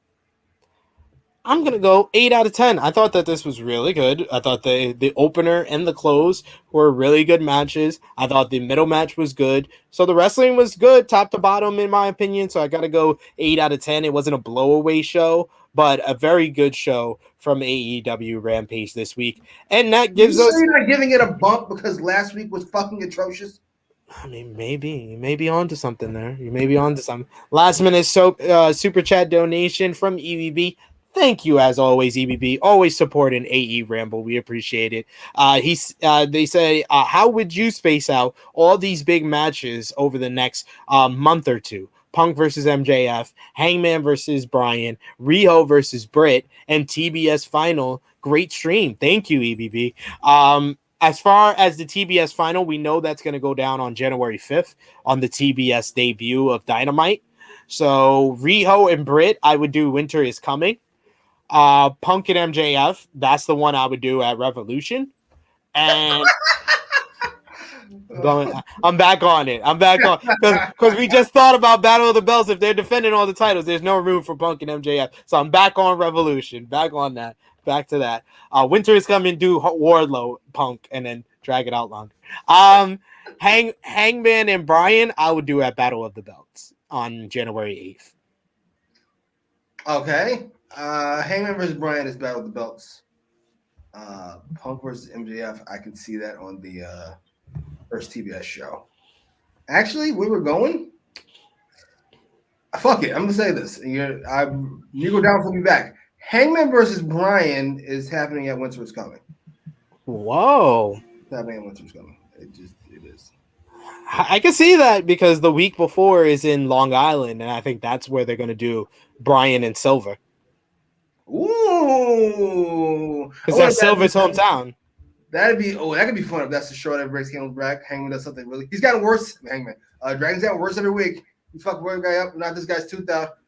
I'm gonna go 8 out of 10. I thought that this was really good. I thought the opener and the close were really good matches. I thought the middle match was good. So the wrestling was good, top to bottom, in my opinion. So I gotta go 8 out of 10. It wasn't a blowaway show, but a very good show from AEW Rampage this week. And that gives You us. sure you're not giving it a bump because last week was fucking atrocious? I mean, maybe you may be onto something there. You may be onto something. Last minute super chat donation from EBB. Thank you, as always, EBB. Always supporting AEWramble. We appreciate it. They say, how would you space out all these big matches over the next month or two? Punk versus MJF, Hangman versus Bryan, Riho versus Britt, and TBS final. Great stream. Thank you, EBB. As far as the TBS final, we know that's going to go down on January 5th on the TBS debut of Dynamite. So Riho and Britt, I would do Winter is Coming. Punk and MJF, that's the one I would do at Revolution. And I'm back on it. I'm back on because we just thought about Battle of the Belts. If they're defending all the titles, there's no room for Punk and MJF. So I'm back on Revolution. Back on that. Back to that. Winter is coming. Do Wardlow, Punk, and then drag it out longer. Hangman and Bryan, I would do at Battle of the Belts on January 8th. Okay. Hangman versus Bryan is Battle of the Belts. Punk versus MJF, I can see that on the first TBS show. Actually, where we're going? Fuck it. I'm gonna say this. You go down for me back. Hangman versus Bryan is happening at Winter is Coming. Whoa. It's happening at Winter is Coming. It is. I can see that because the week before is in Long Island, and I think that's where they're gonna do Bryan and Silver. Ooh. Because that's Silver's hometown. That could be fun if that's the show that breaks Hangman's back. Hangman does something really. He's gotten worse, Hangman. Dragon's gotten worse every week. You fuck one guy up, knock this guy's tooth out.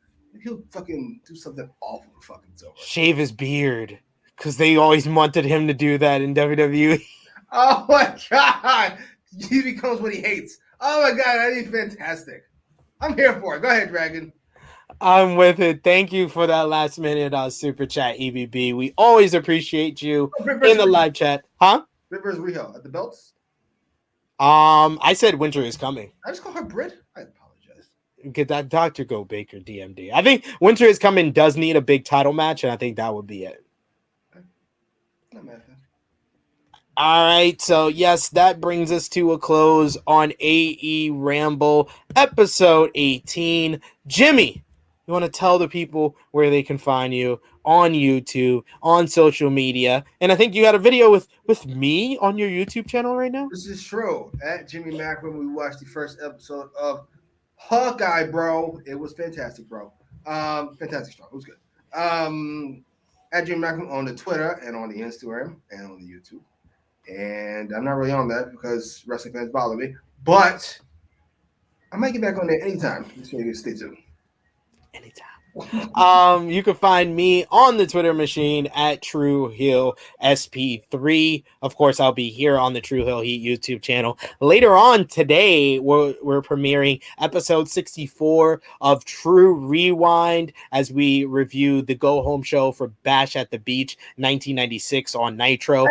He'll fucking do something awful to fucking Silver. Shave his beard. Because they always wanted him to do that in WWE. Oh my god. He becomes what he hates. Oh my god, that'd be fantastic. I'm here for it. Go ahead, Dragon. I'm with it. Thank you for that last minute super chat, EBB. We always appreciate you in the live chat. Huh? Rivers Riho at the belts? I said Winter is Coming. I just call her Britt? I apologize. Get that Dr. Go Baker DMD. I think Winter is Coming does need a big title match, and I think that would be it. Okay. Not mad. All right, so yes, that brings us to a close on AEWramble episode 18. Jimmy, you want to tell the people where they can find you on YouTube, on social media, and I think you got a video with me on your YouTube channel right now? This is true. At Jimmy Macram, we watched the first episode of Hawkeye, bro. It was fantastic, bro. Fantastic show. It was good. At Jimmy Macram on the Twitter and on the Instagram and on the YouTube. And I'm not really on that because wrestling fans bother me. But I might get back on there anytime. Just stay tuned. Anytime. You can find me on the Twitter machine at True Hill SP3. Of course, I'll be here on the True Hill Heat YouTube channel. Later on today, we're premiering episode 64 of True Rewind as we review the Go Home show for Bash at the Beach 1996 on Nitro,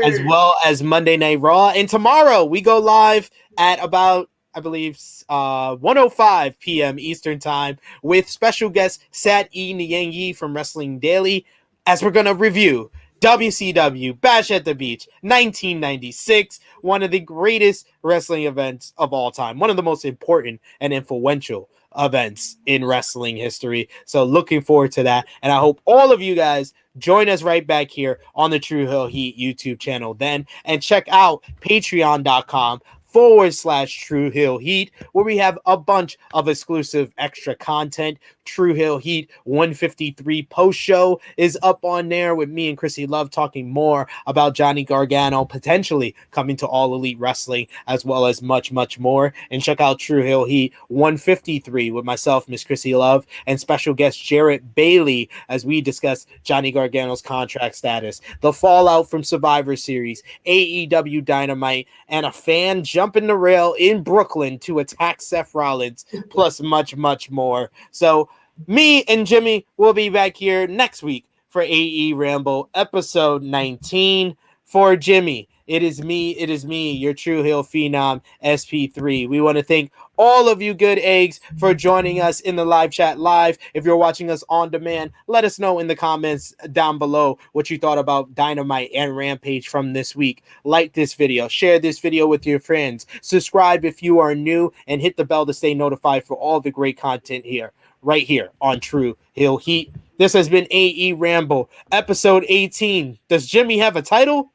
as well as Monday Night Raw. And tomorrow we go live at about, I believe, 1:05 p.m. Eastern Time with special guest Sat E. Nyangi from Wrestling Daily as we're going to review WCW Bash at the Beach 1996, one of the greatest wrestling events of all time, one of the most important and influential events in wrestling history. So looking forward to that. And I hope all of you guys join us right back here on the True Hill Heat YouTube channel then, and check out patreon.com YouTube.com/True Hill Heat, where we have a bunch of exclusive extra content. True Hill Heat 153 post show is up on there with me and Chrissy Love talking more about Johnny Gargano potentially coming to All Elite Wrestling, as well as much, much more. And check out True Hill Heat 153 with myself, Miss Chrissy Love, and special guest Jarrett Bailey as we discuss Johnny Gargano's contract status, the fallout from Survivor Series, AEW Dynamite, and a fan jumping the rail in Brooklyn to attack Seth Rollins, plus much, much more. So me and Jimmy will be back here next week for AEWramble episode 19. For Jimmy, it is me, your True Hill Phenom, SP3. We want to thank all of you good eggs for joining us in the live chat live. If you're watching us on demand, let us know in the comments down below what you thought about Dynamite and Rampage from this week. Like this video, share this video with your friends, subscribe if you are new, and hit the bell to stay notified for all the great content here, right here on True Hill Heat. This has been AEWramble, episode 18. Does Jimmy have a title?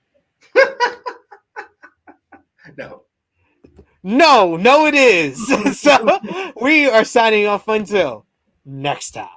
No. No, it is. So we are signing off until next time.